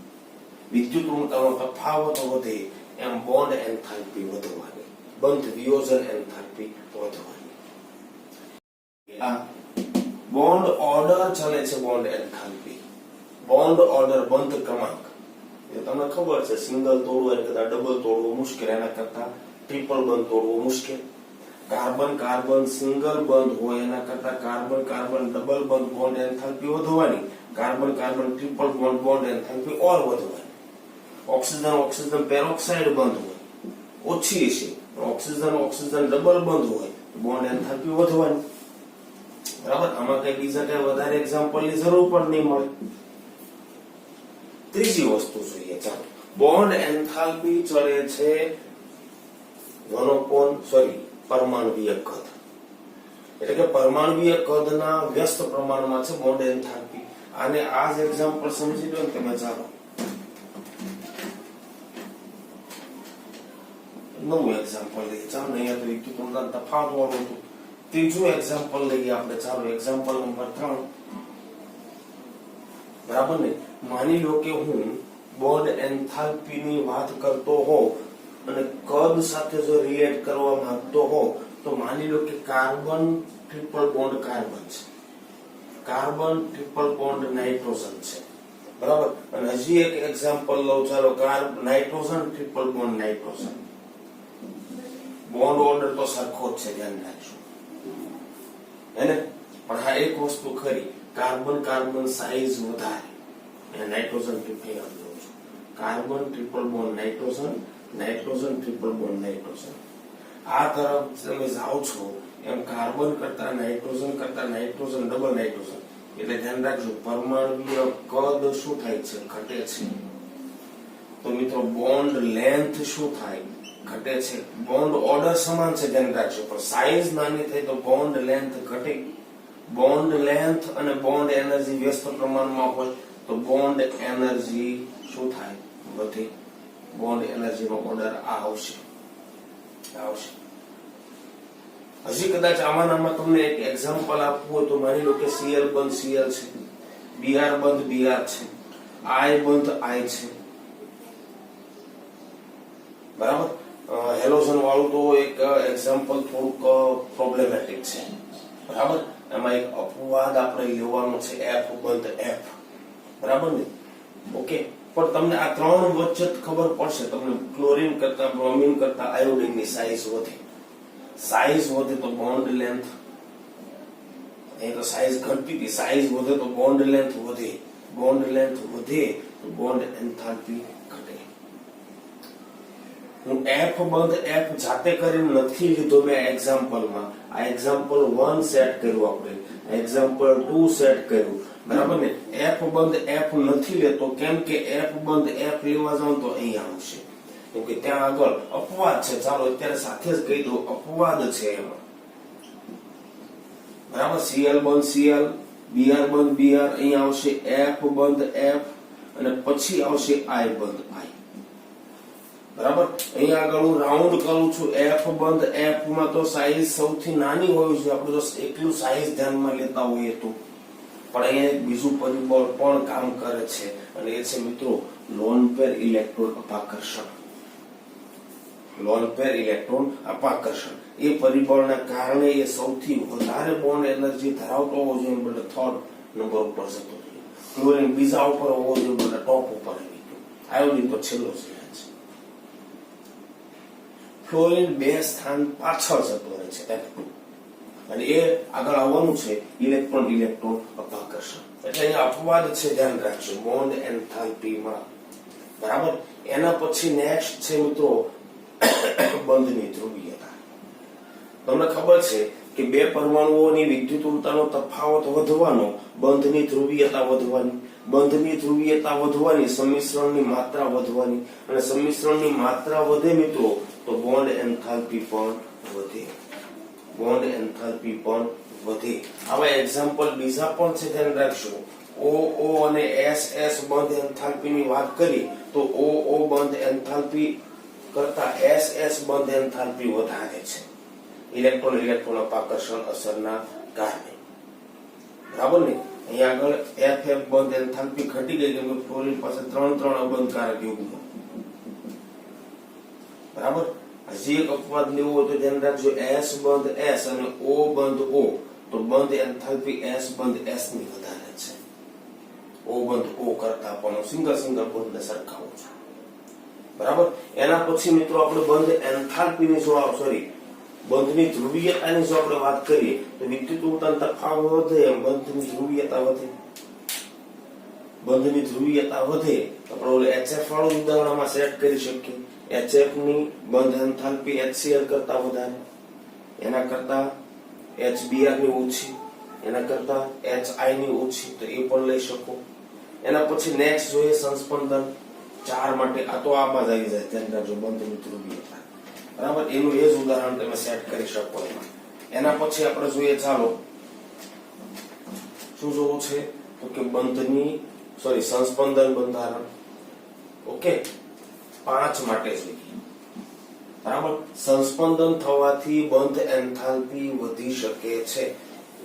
વિદ્યુત ઋણતાનો તફાવત વધે એમ બોન્ડ એન્થાલ્પી વધવાની, બંધ વિયોજન એન્થાલ્પી વધવાની. આ બોન્ડ ઓર્ડર ચલે છે. બોન્ડ એન્થાલ્પી, બોન્ડ ઓર્ડર, બંધ ક્રમાંક. તમને ખબર છે સિંગલ તોડવું એના કરતા ડબલ તોડવું મુશ્કેલ, એના કરતા ટ્રિપલ બંધ તોડવું મુશ્કેલ. કાર્બન કાર્બન સિંગલ બંધ હોય એના કરતા કાર્બન કાર્બન ડબલ બંધ બોન્ડ એન્થાલ્પી વધવાની, carbon carbon triple bond bond enthalpy ઓર વધવાની. ઓક્સિજન ઓક્સિજન પેરોક્સાઇડ બંધ હોય ઓછી છે, ઓક્સિજન ઓક્સિજન ડબલ બંધ હોય બોન્ડ એન્થાલ્પી વધવાની, બરાબર? આમાં કઈ બીજા કઈ વધારે એક્ઝામ્પલની જરૂર પણ નહીં મળે. ત્રીજી વસ્તુ જોઈએ. ચાલો, બોન્ડ એન્થાલ્પી ચડે છે પરમાણુવીય કદ. એટલે કે પરમાણુવીય કદના વ્યસ્ત પ્રમાણમાં છે બોન્ડ એન્થાલ્પી. આને આ જ એક્ઝામ્પલ સમજી લો ને તમે. ચાલો નવું એક્ઝામ્પલ લઈએ. ચાલો અહીંયા તો વિદ્યુત ઋણતાનો તફાવત વાળું હતું. ત્રીજું એક્ઝામ્પલ લઈએ આપણે. ચાલો એક્ઝામ્પલ નંબર 3, બરાબર ને? માની લો કે હું બોન્ડ એન્થાલ્પીની વાત કરતો હોઉં અને કદ સાથે જો રિલેટ કરવા માંગતો હોઉં તો માની લો કે કાર્બન ટ્રિપલ બોન્ડ કાર્બન છે, કાર્બન ટ્રિપલ બોન્ડ નાઇટ્રોજન છે, બરાબર? અને હજી એક એક્ઝામ્પલ લઉં. ચાલો nitrogen triple bond nitrogen. Bond order તો સરખો જ છે, ધ્યાન રાખજો એને. પણ હા એક વસ્તુ ખરી, કાર્બન કાર્બન સાઈઝ વધારે અને નાઇટ્રોજન ટ્રિપલ લઉં છું. Carbon triple bond nitrogen, nitrogen triple bond nitrogen. આ તરફ તમે જાઓ છો એમ કાર્બન કરતા નાઇટ્રોજન ડબલ નાઇટ્રોજન. એટલે ધ્યાન રાખજો પરમાણુવીય કદ શું થાય છે? ઘટે છે. તો મિત્રો બોન્ડ લેન્થ શું થાય? ઘટે છે. બોન્ડ ઓર્ડર સમાન છે ધ્યાન રાખજો, પણ સાઈઝ નાની થઈ તો બોન્ડ લેન્થ ઘટે. બોન્ડ લેન્થ અને બોન્ડ એનર્જી વ્યસ્ત પ્રમાણમાં હોય તો બોન્ડ એનર્જી શું થાય? વધે. બોન્ડ એનર્જી નો ઓર્ડર આવશે. હજી કદાચ આમાં તમને એક એક્ઝામ્પલ આપવું હોય તો માની લો કે Cl બંધ Cl છે, Br બંધ Br છે, I બંધ I છે, બરાબર. હેલોજન વાળું તો એક એક્ઝામ્પલ થોડુંક પ્રોબ્લેમેટિક છે, બરાબર. એમાં એક અપવાદ આપણે લેવાનો છે, F બંધ F, બરાબર ને? ઓકે. પણ તમને આ ત્રણ વચ્ચે ખબર પડશે, તમને ક્લોરીન કરતા બ્રોમિન કરતા આયોડિન ની સાઈઝ વધે. સાઈઝ વધે તો બોન્ડ લેન્થ, અહીં તો સાઈઝ ઘટતી હતી, સાઈઝ વધે તો બોન્ડ લેન્થ વધે, બોન્ડ લેન્થ વધે તો બોન્ડ એન્થાલ્પી ઘટે. હું F બંધ F જાતે કરીને નથી લીધો મેં એક્ઝામ્પલમાં. આ એક્ઝામ્પલ 1 સેટ કર્યું આપણે, એક્ઝામ્પલ 2 સેટ કર્યું, બરાબર ને? F બંધ F નથી લેતો, કેમ કે F બંધ F લેવા જાઉં તો અહીંયા આવશે, કેમ કે ત્યાં આગળ અપવાદ છે. ચાલો અત્યારે સાથે જ કહી દઉં, અપવાદ છે એમાં, બરાબર. Cl બંધ Cl, Br બંધ Br, અહીંયા આવશે F બંધ F અને પછી આવશે I બંધ I, બરાબર. અહીંયા આગળ હું રાઉન્ડ કરું છું, F બંધ F માં તો સાઈઝ સૌથી નાની હોય છે, આપણે જો એકલું સાઈઝ ધ્યાનમાં લેતા હોઈએ તો. પણ અહીંયા એક બીજું પરિબળ પણ કામ કરે છે અને એ છે મિત્રો લોન પેર ઇલેક્ટ્રોન અપાકર્ષણ. લોન પેર ઇલેક્ટ્રોન અપાકર્ષણ એ પરિબળના કારણે એ સૌથી વધારે બોન્ડ એનર્જી ધરાવતો હોવો જોઈએ, બદલે થર્ડ નંબર ઉપર જતો રહ્યો. ક્લોરીન બીજા ઉપર હોવો જોઈએ, બદલે ટોપ ઉપર આવી ગયો. આયોડિન તો છેલ્લો જ રહે છે. ફ્લોરિન 2 સ્થાન પાછળ જતો રહે છે, F2, અને એ આગળ આવવાનું છે ઇલેક્ટ્રોન ઇલેક્ટ્રોન અપાકર્ષણ. એટલે અહીંયા અપવાદ છે, ધ્યાન રાખજો બોન્ડ એન્થાલ્પીમાં, બરાબર. એના પછી નેક્સ્ટ છે મિત્રો બંધની ધ્રુવીયતા. તમને ખબર છે કે બે પરમાણુઓની વિદ્યુતઋણતાનો તફાવત વધવાનો, બંધની ધ્રુવીયતા વધવાની. બંધની ધ્રુવીયતા વધવાની, સંમિશ્રણની માત્રા વધવાની, અને સંમિશ્રણની માત્રા વધે મિત્રો તો બોન્ડ એન્થાલ્પી પણ વધે. બોન્ડ એન્થાલ્પી પણ વધે. આવા એક્ઝામ્પલ બીજા પણ છે, ધ્યાન રાખજો. OO અને SS બંધ એન્થાલ્પીની વાત કરી તો OO બંધ એન્થાલ્પી કરતા SS બંધ એન્થાલ્પી વધારે છે, ઇલેક્ટ્રોન ઇલેક્ટ્રોન અપાકર્ષણ અસરના કારણે, બરાબર ને? અહીંયા આગળ FF બંધ એન્થાલ્પી ઘટી ગઈ કેમ કે ફ્લોરિન પાસે 3 અબંધકારક યુગ્મ, બરાબર. હજી એક અપવાદ લેવો હોય તો ધ્યાન રાખજો, S બંધ S અને O બંધ O, તો બંધ એન્થાલ્પી S બંધ S ની વધારે છે. O બંધ O કરતા પણ સિંગલ બંધને સરખાવું છું, બરાબર. એના પછી મિત્રો આપણે બંધ એન્થાલ્પીની બંધની ધ્રુવીયતાની જો આપણે વાત કરીએ તો વિદ્યુતઋણતાનો તફાવત વધે એમ બંધની ધ્રુવીયતા વધે. બંધની ધ્રુવીયતા વધે તો આપણે HF વાળું ઉદાહરણમાં સેટ કરી શકીએ. HF ની બંધ એન્થાલ્પી HCl કરતા વધારે, એના કરતા HBr ની ઓછી, એના કરતા HI ની ઓછી, તો એ પણ લઈ શકો. એના પછી નેક્સ્ટ જોઈએ સંસ્પંદન 4 માટે. આ તો આમાં જ આવી જાય, ધ્યાન રાખજો બંધની ધ્રુવીયતા, બરાબર. એનું એ જ ઉદાહરણ તમે સેટ કરી શકો. એના પછી આપણે જોઈએ, ચાલો શું જોવું છે તો કે સંસ્પંદન બંધારણ. ઓકે, 5 માટે જોઈએ, બરાબર. સંસ્પંદન થવાથી બંધ એન્થાલ્પી વધી શકે છે.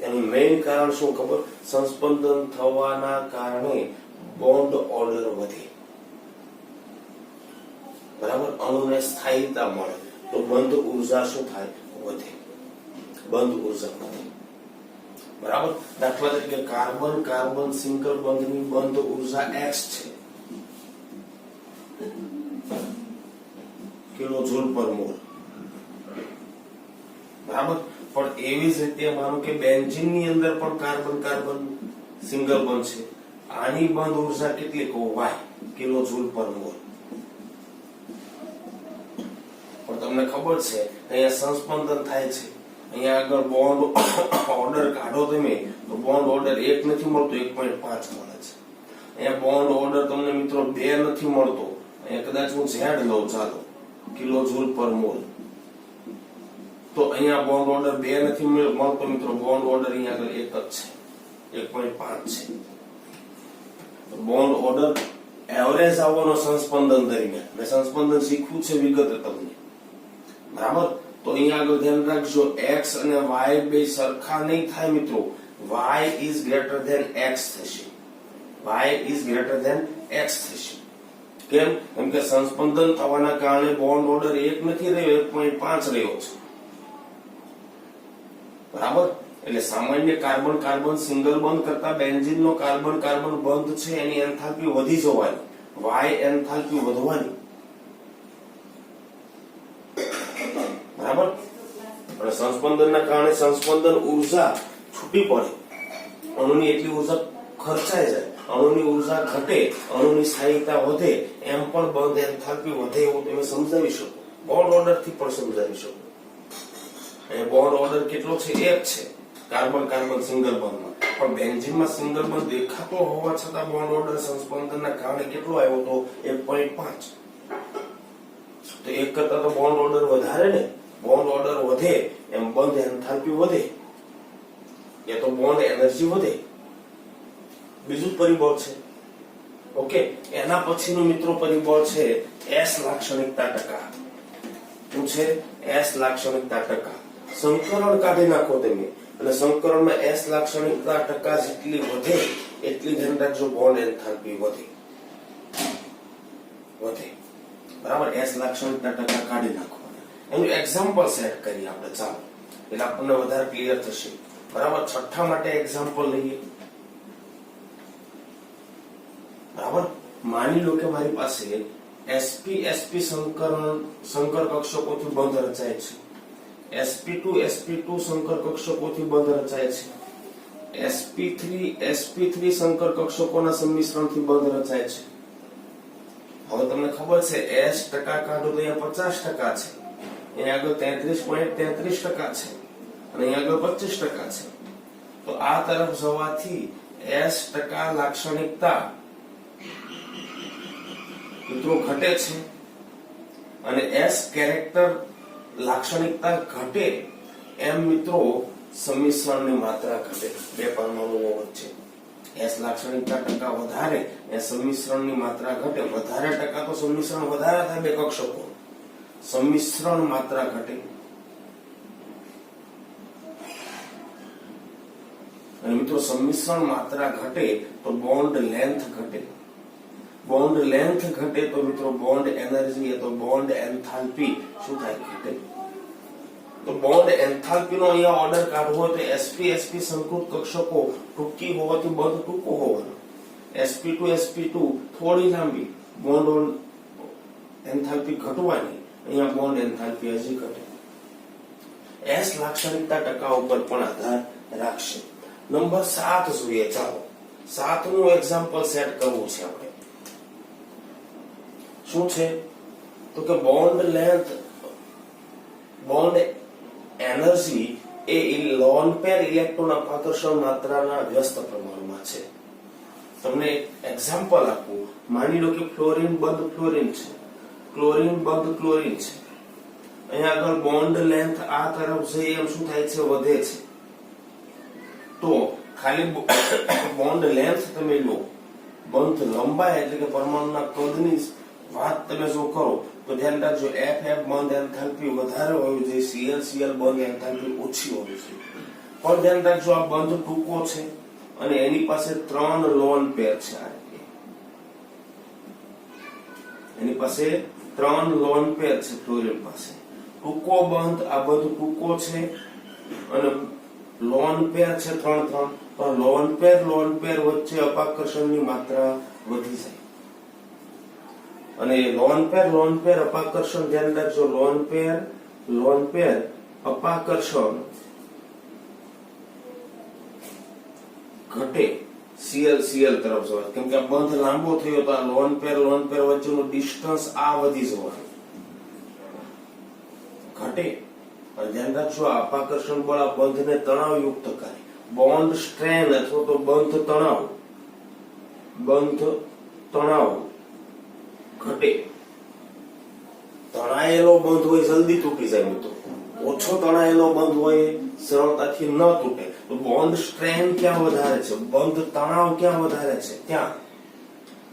એનું મેઇન કારણ શું ખબર? સંસ્પંદન થવાના કારણે બોન્ડ ઓર્ડર વધે, બરાબર. અણુને સ્થાયીતા મળે તો બંધ ઉર્જા શું થાય? વધે. બંધ ઉર્જા વધે, બરાબર. દાખલા તરીકે કાર્બન કાર્બન સિંગલ બંધની બંધ ઉર્જા X છે, કિલોજૂલ પર મોલ, બરાબર. પણ એવી જ રીતે માનો કે બેન્ઝીન ની અંદર પણ કાર્બન કાર્બન સિંગલ બંધ છે, આની બંધ ઉર્જા કેટલી કહો? Y, કિલોજૂલ પર મોલ. પણ તમને ખબર છે અહીંયા સંસ્પંદન થાય છે, અહીંયા આગળ બોન્ડ ઓર્ડર કાઢો તમે તો બોન્ડ ઓર્ડર 1 નથી મળતો, 1.5 મળે છે. અહીંયા બોન્ડ ઓર્ડર તમને મિત્રો 2 નથી મળતો, એ કદાચ હું ઝેડ લઉં ચાલો કિલો જૂલ પર મોલ, તો અહીંયા બોન્ડ ઓર્ડર 2 નથી મળતો મિત્રો, બોન્ડ ઓર્ડર અહીંયા આગળ 1 જ છે, 1.5 છે. બોન્ડ ઓર્ડર એવરેજ આવવાનો સંસ્પંદન દરમિયાન, મેં સંસ્પંદન શીખવું છે વિગતે તમને, બરાબર. તો અહીંયા આગળ ધ્યાન રાખજો, x અને y બે સરખા નહીં થાય મિત્રો, y is greater than x થશે, y is greater than x થશે. કેમ? કેમ કે સંસ્પંદન થવાના કારણે બોન્ડ ઓર્ડર 1 નથી રહ્યો, 1.5 રહ્યો છે, બરાબર. એટલે સામાન્ય કાર્બન કાર્બન સિંગલ બોન્ડ કરતા બેન્ઝીન નો કાર્બન કાર્બન બંધ છે એની એન્થાલ્પી વધી જવાની, y એન્થાલ્પી વધવાની, બરાબર. અને સંસ્પંદનના કારણે સંસ્પંદન ઉર્જા છૂટી પડે, અણુની એટલી ઉર્જા ખર્ચાઈ જાય, અણુની ઉર્જા ઘટે, અણુની સ્થાયીતા વધે, એમ પણ બંધ એન્થાલ્પી વધે એવું તમે સમજાવી શકો, બોન્ડ ઓર્ડર થી પણ સમજાવી શકો. અને બોન્ડ ઓર્ડર કેટલો છે? 1 છે કાર્બન કાર્બન સિંગલ બોન્ડમાં, પણ બેન્ઝીનમાં સિંગલ બોન્ડ દેખાતો હોવા છતાં બોન્ડ ઓર્ડર સંસ્પંદનના કારણે કેટલો આવ્યો તો 1.5. તો 1 કરતા તો બોન્ડ ઓર્ડર વધારે ને, બોન્ડ ઓર્ડર વધે એમ બંધ એન્થાલ્પી વધે, એ તો બોન્ડ એનર્જી વધે. બીજું પરિબળ છે, ઓકે. એના પછીનું મિત્રો પરિબળ છે S લાક્ષણિકતા ટકા. શું છે? S લાક્ષણિકતા ટકા. સંકરણ કાઢી નાખો તમે, અને સંકરણમાં S લાક્ષણિકતા ટકા જેટલી વધે એટલી ધ્યાન રાખજો બોન્ડ એન્થાલ્પી વધે, બરાબર. S લાક્ષણિકતા ટકા કાઢી નાખો, એનું એક્ઝામ્પલ સેટ કરીએ આપણે, ચાલો, એટલે આપણને વધારે ક્લિયર થશે, બરાબર. છઠ્ઠા માટે એક્ઝામ્પલ લઈએ, બરાબર. માની લો કે મારી પાસે sp સંકર કક્ષકોથી બંધ રચાય છે, sp2 સંકર કક્ષકોથી બંધ રચાય છે, sp3 સંકર કક્ષકોના સંમિશ્રણથી બંધ રચાય છે. હવે તમને ખબર છે S ટકા કાઢો તો અહીંયા 50% છે, અહીંયા આગળ 33.33% છે, અને અહીંયા આગળ 25% છે. તો આ તરફ જવાથી S ટકા લાક્ષણિકતા મિત્રો ઘટે છે, અને S કેરેક્ટર લાક્ષણિકતા ઘટે એમ મિત્રો સંમિશ્રણની માત્રા ઘટે બે પરમાણુઓ વચ્ચે. S લાક્ષણિકતા ટકા વધારે એ સંમિશ્રણની માત્રા ઘટે, વધારે ટકા તો સંમિશ્રણ વધારે થાય બે કક્ષકો, સંમિશ્રણ માત્રા ઘટે. અને મિત્રો સંમિશ્રણ માત્રા ઘટે તો બોન્ડ લેન્થ ઘટે, બોન્ડ લેન્થ ઘટે તો મિત્રો બોન્ડ એનર્જી તો બોન્ડ એન્થાલ્પી શું થાય? ઘટે. તો બોન્ડ એન્થાલ્પી નો અહીંયા ઓર્ડર કાઢવો હોય તો sp સંકૃત કક્ષકો ટૂંકી હોવાથી બંધ ટૂંકો હોવાનો, sp2 થોડી લાંબી, બોન્ડ એન્થાલ્પી ઘટવાની, અહીંયા બોન્ડ એન્થાલ્પી હજી ઘટે. S લાક્ષણિકતા ટકા ઉપર પણ આધાર રાખશે. નંબર 7 જોઈએ, ચાલો 7 નું એક્ઝામ્પલ સેટ કરવું છે આપણે. શું છે? તો કે બોન્ડ લેન્થ, બોન્ડ એનર્જી એ લોન પેર ઇલેક્ટ્રોન અપાકર્ષણ માત્રાના વ્યસ્ત પ્રમાણમાં છે. તમને એક્ઝામ્પલ આપું, માની લો કે ફ્લોરિન બંધ ફ્લોરિન છે, ક્લોરિન બંધ ક્લોરિન છે, અહીંયા આગળ બોન્ડ લેન્થ આ તરફ જઈ એમ શું થાય છે? વધે છે. તો ખાલી બોન્ડ લેન્થ તમે લો, બંધ લંબાઈ એટલે કે પરમાણુના કદની વાત તમે જો કરો તો ધ્યાન રાખજો F બંધ એન્થાલ્પી વધારે હોવી જોઈએ, Cl બંધ એન્થાલ્પી ઓછી હોવી જોઈએ. પણ ધ્યાન રાખજો આ બંધ ટૂંકો છે અને એની પાસે 3 લોન પેર છે, એની પાસે 3 લોન પેર છે ફ્લોરિન પાસે. ટૂંકો બંધ, આ બંધ ટૂંકો છે અને લોન પેર છે 3, પણ લોન પેર વચ્ચે અપાકર્ષણની માત્રા વધી જાય. અને લોન પેર અપાકર્ષણ ધ્યાન રાખજો, લોન પેર અપાકર્ષણ ઘટે Cl તરફ જવા, કેમ કે આ બંધ લાંબો થયો તો આ લોન પેર વચ્ચેનું ડિસ્ટન્સ આ વધી જવાનું, ઘટે. અને ધ્યાન રાખજો આ અપાકર્ષણ બળ આ બંધને તણાવયુક્ત કરે, બોન્ડ સ્ટ્રેન અથવા તો બંધ તણાવ ઘટે. તણાયેલો બંધ હોય જલ્દી તૂટી જાય મિત્રો, ઓછો તણાયેલો બંધ હોય સરળતાથી ન તૂટે. તો બોન્ડ સ્ટ્રેન ક્યાં વધારે છે, બંધ તણાવ ક્યાં વધારે છે, ત્યાં.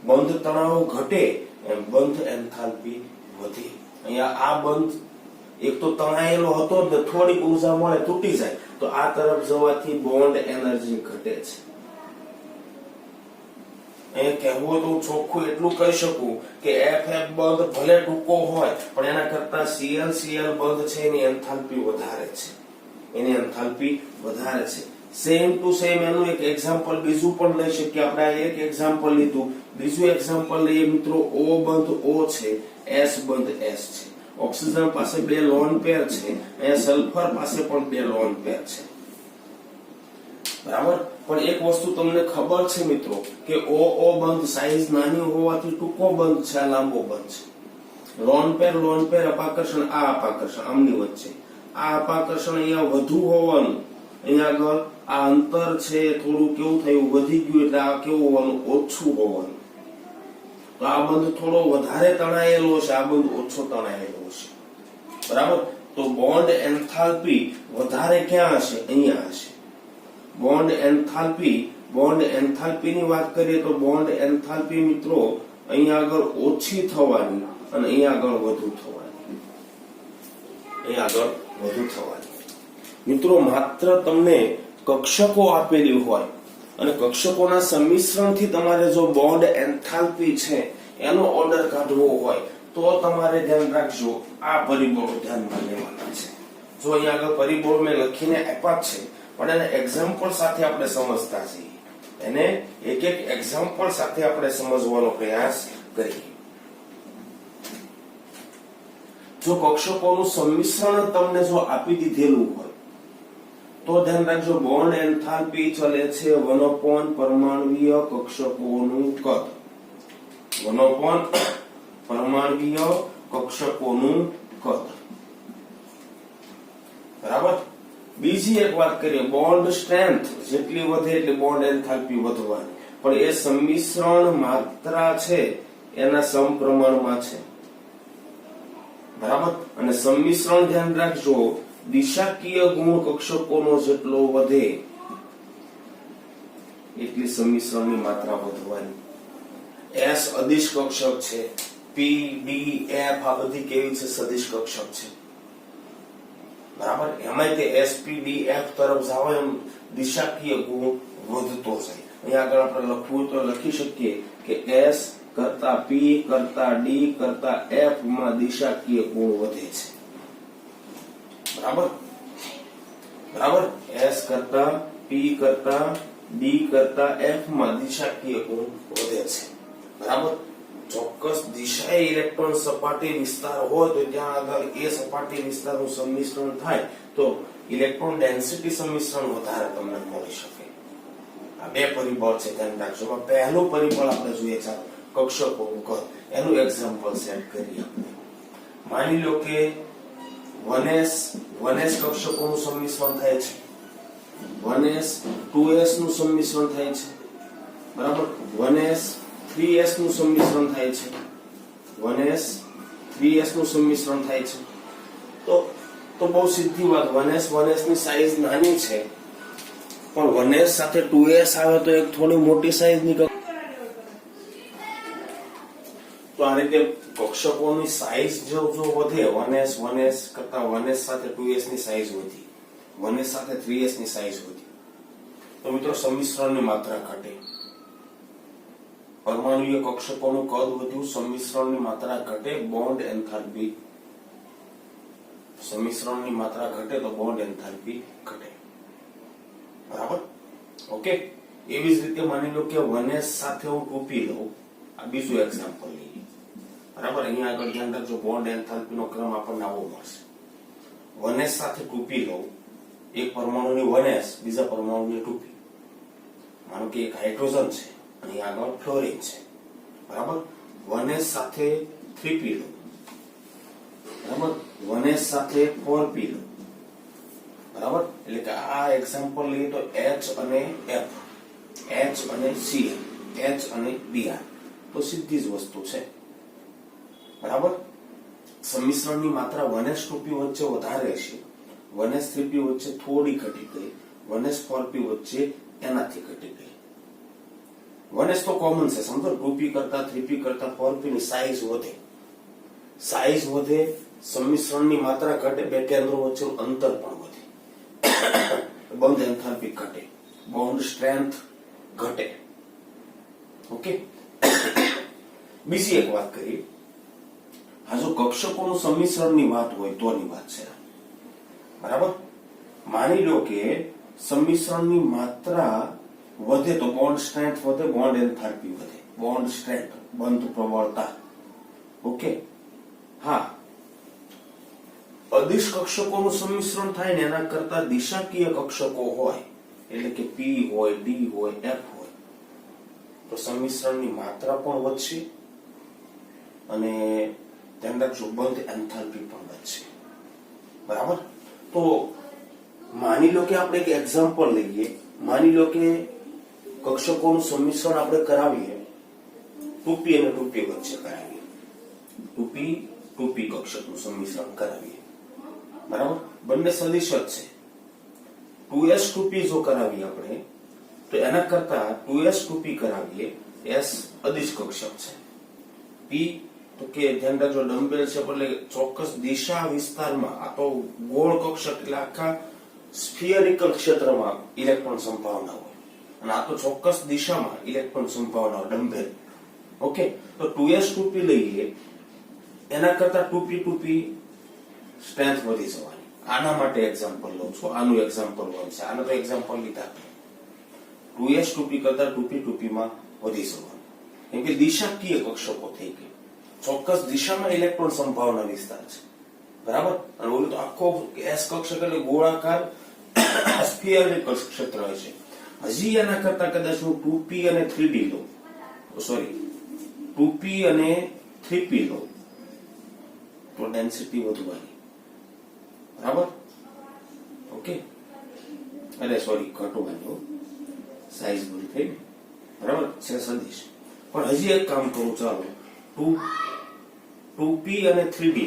બંધ તણાવ ઘટે એમ બંધ એન્થાલ્પી વધે. અહીંયા આ બંધ એક તો તણાયેલો હતો ને થોડીક ઊર્જા મળે તૂટી જાય, તો આ તરફ જવાથી બોન્ડ એનર્જી ઘટે છે. અહીંયા કહેવું તો ચોખ્ખું એટલું કહી શકું કે FF બંધ ભલે ટૂંકો હોય પણ એના કરતા CL બંધ છે એની એન્થાલ્પી વધારે છે, એની એન્થાલ્પી વધારે છે. સેમ ટુ સેમ એનું એક એક્ઝામ્પલ બીજું પણ લઈ શકીએ. આપણે એક એક્ઝામ્પલ લીધું, બીજું એક્ઝામ્પલ લઈએ મિત્રો. O બંધ O છે, S બંધ S છે. ઓક્સિજન પાસે 2 લોન પેર છે, અહીંયા સલ્ફર પાસે પણ 2 લોન પેર છે, બરાબર. પણ એક વસ્તુ તમને ખબર છે મિત્રો કે O બંધ સાઈઝ નાની હોવાથી ટૂંકો બંધ છે, આ લાંબો બંધ છે. લોન પેર અપાકર્ષણ, આ અપાકર્ષણ આમની વચ્ચે, આ અપાકર્ષણ અહીંયા વધુ હોવાનું, અહીંયા આગળ આ અંતર છે થોડું કેવું થયું વધી ગયું, એટલે આ કેવું હોવાનું ઓછું હોવાનું. તો આ બંધ થોડો વધારે તણાયેલો છે, આ બંધ ઓછો તણાયેલો છે, બરાબર. તો બોન્ડ એન્થાલ્પી વધારે ક્યાં હશે, અહીંયા હશે. બોન્ડ એન્થાલ્પી ની વાત કરીએ તો બોન્ડ એન્થાલ્પી મિત્રો અહીંયા આગળ ઓછી થવાની અને અહીંયા આગળ વધુ થવાની, અહીંયા આગળ વધુ થવાની. મિત્રો માત્ર તમને કક્ષકો આપેલી હોય અને કક્ષકોના સંમિશ્રણથી તમારે જો બોન્ડ એન્થાલ્પી છે એનો ઓર્ડર કાઢવો હોય તો તમારે ધ્યાન રાખજો, આ પરિબળો ધ્યાનમાં લેવાના છે. જો અહીંયા આગળ પરિબળો મેં લખીને આપ્યા છે પણ એને એક્ઝામ્પલ સાથે આપણે સમજતા છીએ, એને એક એક એક્ઝામ્પલ સાથે આપણે સમજવાનો પ્રયાસ કરીએ. જો કક્ષકોનું સંમિશ્રણ તમને જો આપી દીધેલું હોય તો ધ્યાન રાખજો, બોન્ડ એન્થાલ્પી ચલે છે 1 પરમાણુવીય કક્ષકોનું કદ, 1 પરમાણુવીય કક્ષકોનું કદ, બરાબર. બીજી એક વાત કરીએ, બોન્ડ સ્ટ્રેન્થ જેટલી વધે એટલે બોન્ડ એન્થાલ્પી વધવાની, પણ એ સંમિશ્રણ માત્રા છે એના સમપ્રમાણમાં છે, બરાબર. અને સંમિશ્રણ ધ્યાન રાખજો, દિશાકીય ગુણ કક્ષકોનો જેટલો વધે એટલી સંમિશ્રણની માત્રા વધવાની. S અદિશ કક્ષક છે, P D F આ બધી કેવી છે, સદિશ કક્ષક છે, બરાબર. એમાં તે SPDF તરફ જાવ એમ દિશાકીય ગુણ વધતો જાય. અહીંયા આગળ આપણે લખવું તો લખી શકીએ કે S કરતા P કરતા D કરતા F માં દિશાકીય ગુણ વધે છે, બરાબર. S કરતા P કરતા D કરતા F માં દિશાકીય ગુણ વધે છે, બરાબર. ચોક્કસ દિશાએ ઇલેક્ટ્રોન સપાટી વિસ્તાર હોય તો ત્યાં આગળ એ સપાટી વિસ્તારનું સંમિશ્રણ થાય તો ઇલેક્ટ્રોન ડેન્સિટી સંમિશ્રણ વધારે તમને મળી શકે. આ 2 પરિબળ છે, ધ્યાન રાખજો. પહેલું પરિબળ આપણે જોઈએ, ચાલો કક્ષકોનું કદ, એનું એક્ઝામ્પલ સેટ કરીએ. માની લો કે 1s કક્ષકોનું સંમિશ્રણ થાય છે, 1s 2s નું સંમિશ્રણ થાય છે, બરાબર. 1s 3s નું સંમિશ્રણ થાય છે, 1s 3s નું સંમિશ્રણ થાય છે. તો બહુ સીધી વાત, 1s ની સાઈઝ નાની છે પણ 1s સાથે 2s આવે તો એક થોડી મોટી સાઈઝ ની. તો આ રીતે કક્ષકોની સાઈઝ જો વધે, 1s કરતા 1s સાથે 2s ની સાઈઝ વધી, 1s સાથે 3s ની સાઈઝ વધી, તો મિત્રો સંમિશ્રણની માત્રા ઘટે. પરમાણુય કક્ષકોનું કદ વધ્યું, સંમિશ્રણની માત્રા ઘટે, બોન્ડ એન્થાલ્પી, સંમિશ્રણની માત્રા ઘટે તો બોન્ડ એન્થાલ્પી ઘટે, બરાબર. ઓકે. એવી જ રીતે માની લો કે 1s સાથે હું 2p લઉં, આ બીજું એક્ઝામ્પલ લઈએ, બરાબર. અહીંયા આગળ ધ્યાન રાખજો, બોન્ડ એન્થાલ્પી નો ક્રમ આપણને આવો મળશે. 1s સાથે 2p લઉં, એક પરમાણુની 1s, બીજા પરમાણુની 2p. માનો કે એક હાઇડ્રોજન છે, અહીં આગળ ફ્લોરિન છે, બરાબર. 1s સાથે 3p લો, બરાબર. 1s સાથે 4p લો, બરાબર. એટલે કે આ એક્ઝામ્પલ લઈએ તો H અને F, H અને Cl, H અને Br, તો સીધી જ વસ્તુ છે, બરાબર. સંમિશ્રણની માત્રા 1s2p વચ્ચે વધારે છે, 1s3p વચ્ચે થોડી ઘટી ગઈ, 1s4p વચ્ચે એનાથી ઘટી ગઈ. 1s તો કોમન છે, સમજો 2p કરતા 3p કરતા 4p ની સાઈઝ વધે, સાઈઝ વધે, સંમિશ્રણની માત્રા ઘટે, બે કેન્દ્રો વચ્ચેનું અંતર પણ વધે, બંધ એન્થાલ્પી ઘટે, બોન્ડ સ્ટ્રેન્થ ઘટે. ઓકે. બીજી એક વાત કરીએ, આ જો કક્ષકોનું સંમિશ્રણની વાત હોય તોની વાત છે, બરાબર. માની લો કે સંમિશ્રણની માત્રા વધે તો બોન્ડ સ્ટ્રેન્થ વધે, બોન્ડ એન્થાલ્પી વધે, બોન્ડ સ્ટ્રેન્થ બંધ પ્રબળતા. ઓકે. હા, અદિશ કક્ષકોનું સંમિશ્રણ થાય ને એના કરતા દિશાકીય કક્ષકો હોય, એટલે કે p હોય, d હોય, f હોય, તો સંમિશ્રણની માત્રા પણ વધશે અને ધ્યાન રાખજો બંધ એન્થાલ્પી પણ વધશે. બરાબર. તો માની લો કે આપણે એક એક્ઝામ્પલ લઈએ, માની લો કે કક્ષકોનું સંમિશ્રણ આપણે કરાવીએ 2p અને 2p વચ્ચે કરાવીએ, 2p કક્ષકનું સંમિશ્રણ કરાવીએ, બરાબર. બંને સદિશ જ છે. 2s2p જો કરાવીએ આપણે તો એના કરતા 2s2p કરાવીએ, s અદિશ કક્ષક છે, p તો કે ધ્યાન રાખજો ડમ્બેલ છે એટલે ચોક્કસ દિશા વિસ્તારમાં, આ તો ગોળ કક્ષક એટલે આખા સ્ફિયરિકલ ક્ષેત્રમાં ઇલેક્ટ્રોન સંભાવના હોય અને આ તો ચોક્કસ દિશામાં ઇલેક્ટ્રોન સંભાવના હોય, ડમ્બેલ. ઓકે. તો 2s2p લઈએ એના કરતા 2p સ્ટ્રેન્થ વધી જવાની. આના માટે એક્ઝામ્પલ લઉં છું, આનું એક્ઝામ્પલ હોય છે, આનો તો એક્ઝામ્પલ લીધા, 2s2p કરતા 2p માં વધી જવાનું, કેમ કે દિશાકીય કક્ષકો થઈ ગઈ, ચોક્કસ દિશામાં ઇલેક્ટ્રોન સંભાવના વિસ્તાર છે, બરાબર. અને ઓલું તો આખો s કક્ષક એટલે ગોળાકાર સ્ફિયરિકલ ક્ષેત્ર હશે. હજી એના કરતા કદાચ હું 2p અને 3d લઉં, સોરી 2p અને 3p લઉં તો ડેન્સિટી વધવાની, બરાબર. ઓકે. અરે સોરી ઘટવાની, સાઈઝ બધી થઈ ને, બરાબર છે સદિશ. પણ હજી એક કામ કરું, ચાલો 2p અને 3d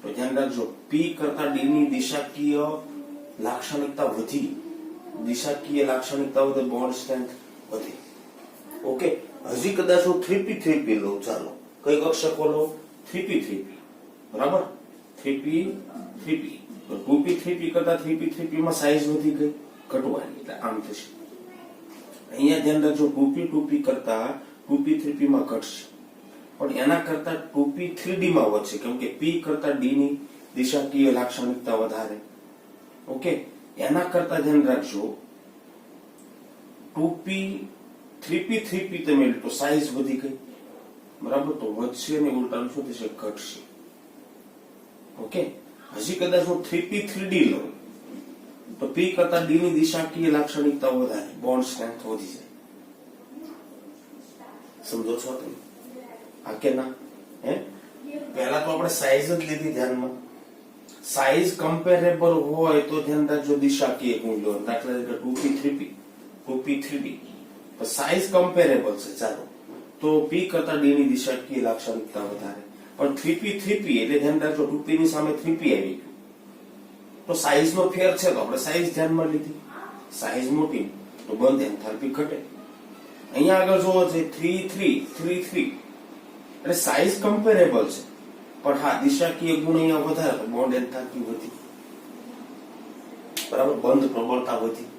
તો ધ્યાન રાખજો p કરતા d ની દિશાકીય લાક્ષણિકતા વધી, દિશાકીય લાક્ષણિકતા વધે, બોન્ડ સ્ટ્રેન્થ વધે. ઓકે. હજી કદાચ હું 3p લઉં, ચાલો કઈ કક્ષકો લઉં, 3p બરાબર, 3p તો 2p 3p કરતા 3p માં સાઈઝ વધી ગઈ, ઘટવાની, એટલે આમ થશે. અહીંયા ધ્યાન રાખજો 2p કરતા 2p 3p માં ઘટશે, પણ એના કરતા 2p 3d માં વધશે, કેમ કે p કરતા d ની દિશાકીય લાક્ષણિકતા વધારે. ઓકે. એના કરતા ધ્યાન રાખજો 2p 3p તમે તો સાઈઝ વધી ગઈ, બરાબર, તો વધશે અને ઉલટાનું શું થશે, ઘટશે. ઓકે. હજી કદાચ હું 3p 3d લઉં તો p કરતા d ની દિશાકીય લાક્ષણિકતા વધારે, બોન્ડ સ્ટ્રેન્થ વધી જાય. સમજો છો તમે આ કે ના? હે, પહેલા તો આપણે સાઈઝ જ લીધી ધ્યાનમાં. સાઈઝ કમ્પેરેબલ હોય તો ધ્યાન રાખજો દિશાકીય ગુણ લો, દાખલા તરીકે 2p 3d તો સાઈઝ કમ્પેરેબલ છે, ચાલો તો p કરતા d ની દિશાકીય લાક્ષણિકતા વધારે. પણ 3p એટલે ધ્યાન રાખજો 2p ની સામે 3p આવી ગયું તો સાઈઝ નો ફેર છે, તો આપણે સાઈઝ ધ્યાનમાં લીધી, સાઈઝ મોટી તો બંધ એન્થાલ્પી ઘટે. અહીંયા આગળ જોવો છે 3 એટલે સાઈઝ કમ્પેરેબલ છે, પણ હા દિશાકીય ગુણ અહીંયા વધારે તો બોન્ડ એન્થાલ્પી વધી, બરાબર, બંધ પ્રબળતા વધી,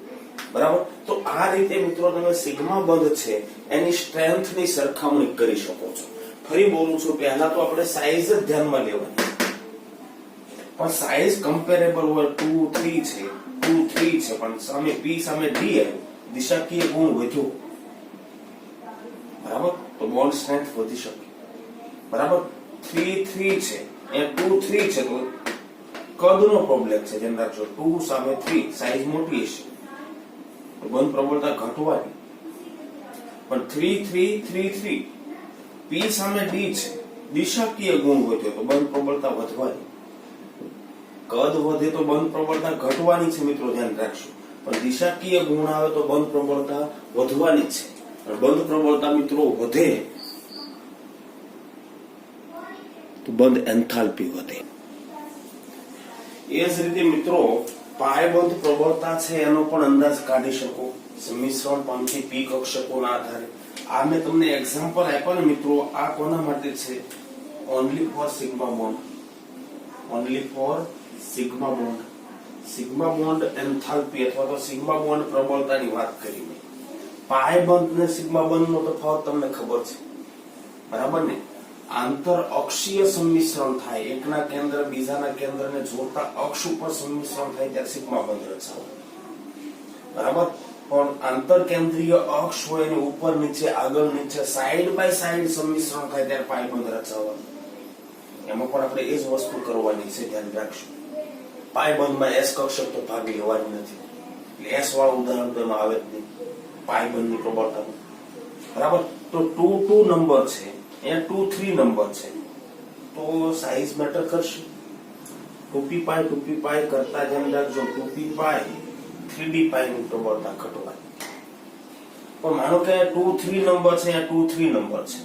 બરાબર. તો આ રીતે મિત્રો તમે સિગ્મા બંધ છે એની સ્ટ્રેન્થ ની સરખામણી કરી શકો છો. ફરી બોલું છું, પહેલા તો આપણે સાઈઝ જ ધ્યાનમાં લેવાની, પણ સાઈઝ કમ્પેરેબલ હોય 2 3 છે, પણ સામે p સામે d દિશાકીય ગુણ વધ્યો, બરાબર, તો બોન્ડ સ્ટ્રેન્થ વધી શકે, બરાબર. 3 છે એ 2 3 છે તો કદનો પ્રોબ્લેમ છે, ધ્યાન રાખજો 2 સામે 3 સાઈઝ મોટી હશે તો બંધ પ્રબળતા ઘટવાની, પણ 3 p સામે d છે, દિશાકીય ગુણ વધ્યો તો બંધ પ્રબળતા વધવાની, કદ વધે તો બંધ પ્રબળતા ઘટવાની છે મિત્રો, ધ્યાન રાખજો. પણ દિશાકીય ગુણ આવે તો બંધ પ્રબળતા વધવાની છે. બંધ પ્રબળતા મિત્રો વધે તો બંધ એન્થાલ્પી વધે. એ જ રીતે મિત્રો પાયબંધ પ્રબળતા છે એનો પણ અંદાજ કાઢી શકો સંમિશ્રણ પંથી પી કક્ષકોના આધારે. આ મેં તમને એક્ઝામ્પલ આપ્યા ને મિત્રો, આ કોના માટે છે? Only for sigma bond. Only for sigma bond. Sigma bond enthalpy અથવા તો સિગ્મા બોન્ડ પ્રબળતાની વાત કરી મેં. પાયબંધ ને સિગ્મા બોન્ડ નો તફાવત તમને ખબર છે, બરાબર ને? આંતર અક્ષીય સંમિશ્રણ થાય, એકના કેન્દ્ર બીજાના કેન્દ્રને જોડતા અક્ષ ઉપર સંમિશ્રણ થાય ત્યારે સિગ્મા બંધ રચાય, બરાબર? પણ આંતર કેન્દ્રીય અક્ષ હોય એની ઉપર નીચે આગળ નીચે સાઈડ બાય સાઈડ સંમિશ્રણ થાય ત્યારે પાયબંધ રચાવવાનું. એમાં પણ આપણે એ જ વસ્તુ કરવાની છે, ધ્યાન રાખશું. પાયબંધમાં એસ કક્ષક તો ભાગ લેવાની નથી, એટલે એસ વાળું ઉદાહરણ તો એમાં આવે જ નહીં પાયબંધની પ્રબળતામાં, બરાબર? તો 2 નંબર છે, અહીંયા 2 3 નંબર છે, તો સાઈઝ મેટર કરશે. 2p પાય કરતા ધ્યાન રાખજો 2p પાય 3d પાય ની પ્રબળતા ઘટવાની. પણ માનો કે 2 3 નંબર છે, અહીંયા 2 3 નંબર છે,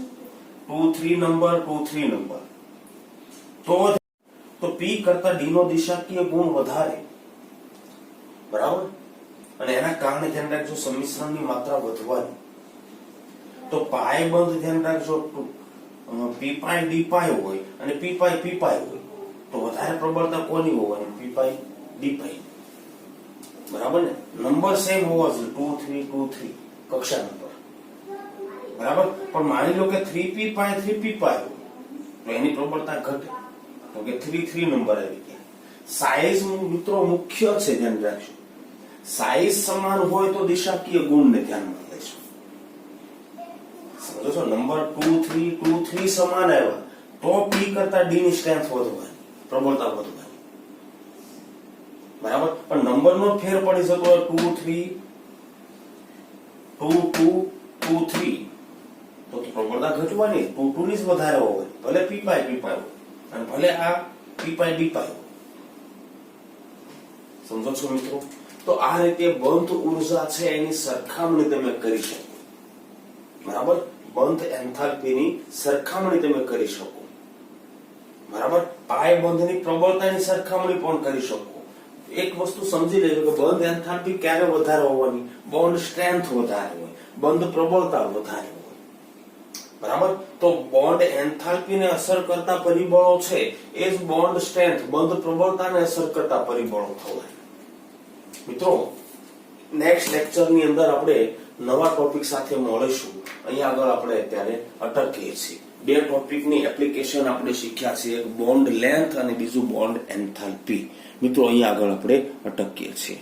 2 3 નંબર 2 3 નંબર, તો p કરતા d નો દિશાકીય ગુણ વધારે, બરાબર? અને એના કારણે ધ્યાન રાખજો સંમિશ્રણની માત્રા વધવાની. તો પાયબંધ ધ્યાન રાખજો p પાય d પાય હોય અને p પાય હોય તો વધારે પ્રબળતા કોની હોવાની? p પાય d પાય, બરાબર ને? નંબર સેમ હોવા જોઈએ, 2 3 2 3 કક્ષા નંબર, બરાબર? પણ માની લો કે 3p પાય 3p પાય તો એની પ્રબળતા ઘટે, તો કે 3 3 નંબર આવી ગયા. સાઈઝ મિત્રો મુખ્ય છે, ધ્યાન રાખજો. સાઈઝ સમાન હોય તો દિશાકીય ગુણને ધ્યાનમાં લેશું. સમજો છો? નંબર 2 3 2 3 સમાન આવ્યા તો p કરતા d ની સ્ટ્રેન્થ વધવાની, પ્રબળતા વધવાની, બરાબર? પણ નંબરનો ફેર પડી જતો 2 3 2 2 2 3 તો પ્રબળતા ઘટવાની, 2 2 ની જ વધારે હોય, ભલે p પાય હોય અને ભલે આ p પાય d પાય. સમજો છો મિત્રો? તો આ રીતે બંધ ઉર્જા છે એની સરખામણી તમે કરી શકો, બરાબર? બંધ એન્થાલ્પીની સરખામણી તમે કરી શકો, બરાબર? પાય બંધની પ્રબળતાની સરખામણી પણ કરી શકો. એક વસ્તુ સમજી લેજો કે બંધ એન્થાલ્પી ક્યારે વધારે હોવાની? બોન્ડ સ્ટ્રેન્થ વધારે હોય, બંધ પ્રબળતા વધારે હોય, બરાબર? તો બોન્ડ એન્થાલ્પીને અસર કરતા પરિબળો છે એ જ બોન્ડ સ્ટ્રેન્થ બંધ પ્રબળતાને અસર કરતા પરિબળો થવાય. મિત્રો નેક્સ્ટ લેક્ચરની અંદર આપણે નવા ટોપિક સાથે મળીશું. અહીંયા આગળ આપણે અત્યારે અટકીએ છીએ. 2 ટોપિકની એપ્લિકેશન આપણે શીખ્યા છે, એક બોન્ડ લેન્થ અને બીજું બોન્ડ એન્થાલ્પી. મિત્રો અહીંયા આગળ આપણે અટકીએ છીએ.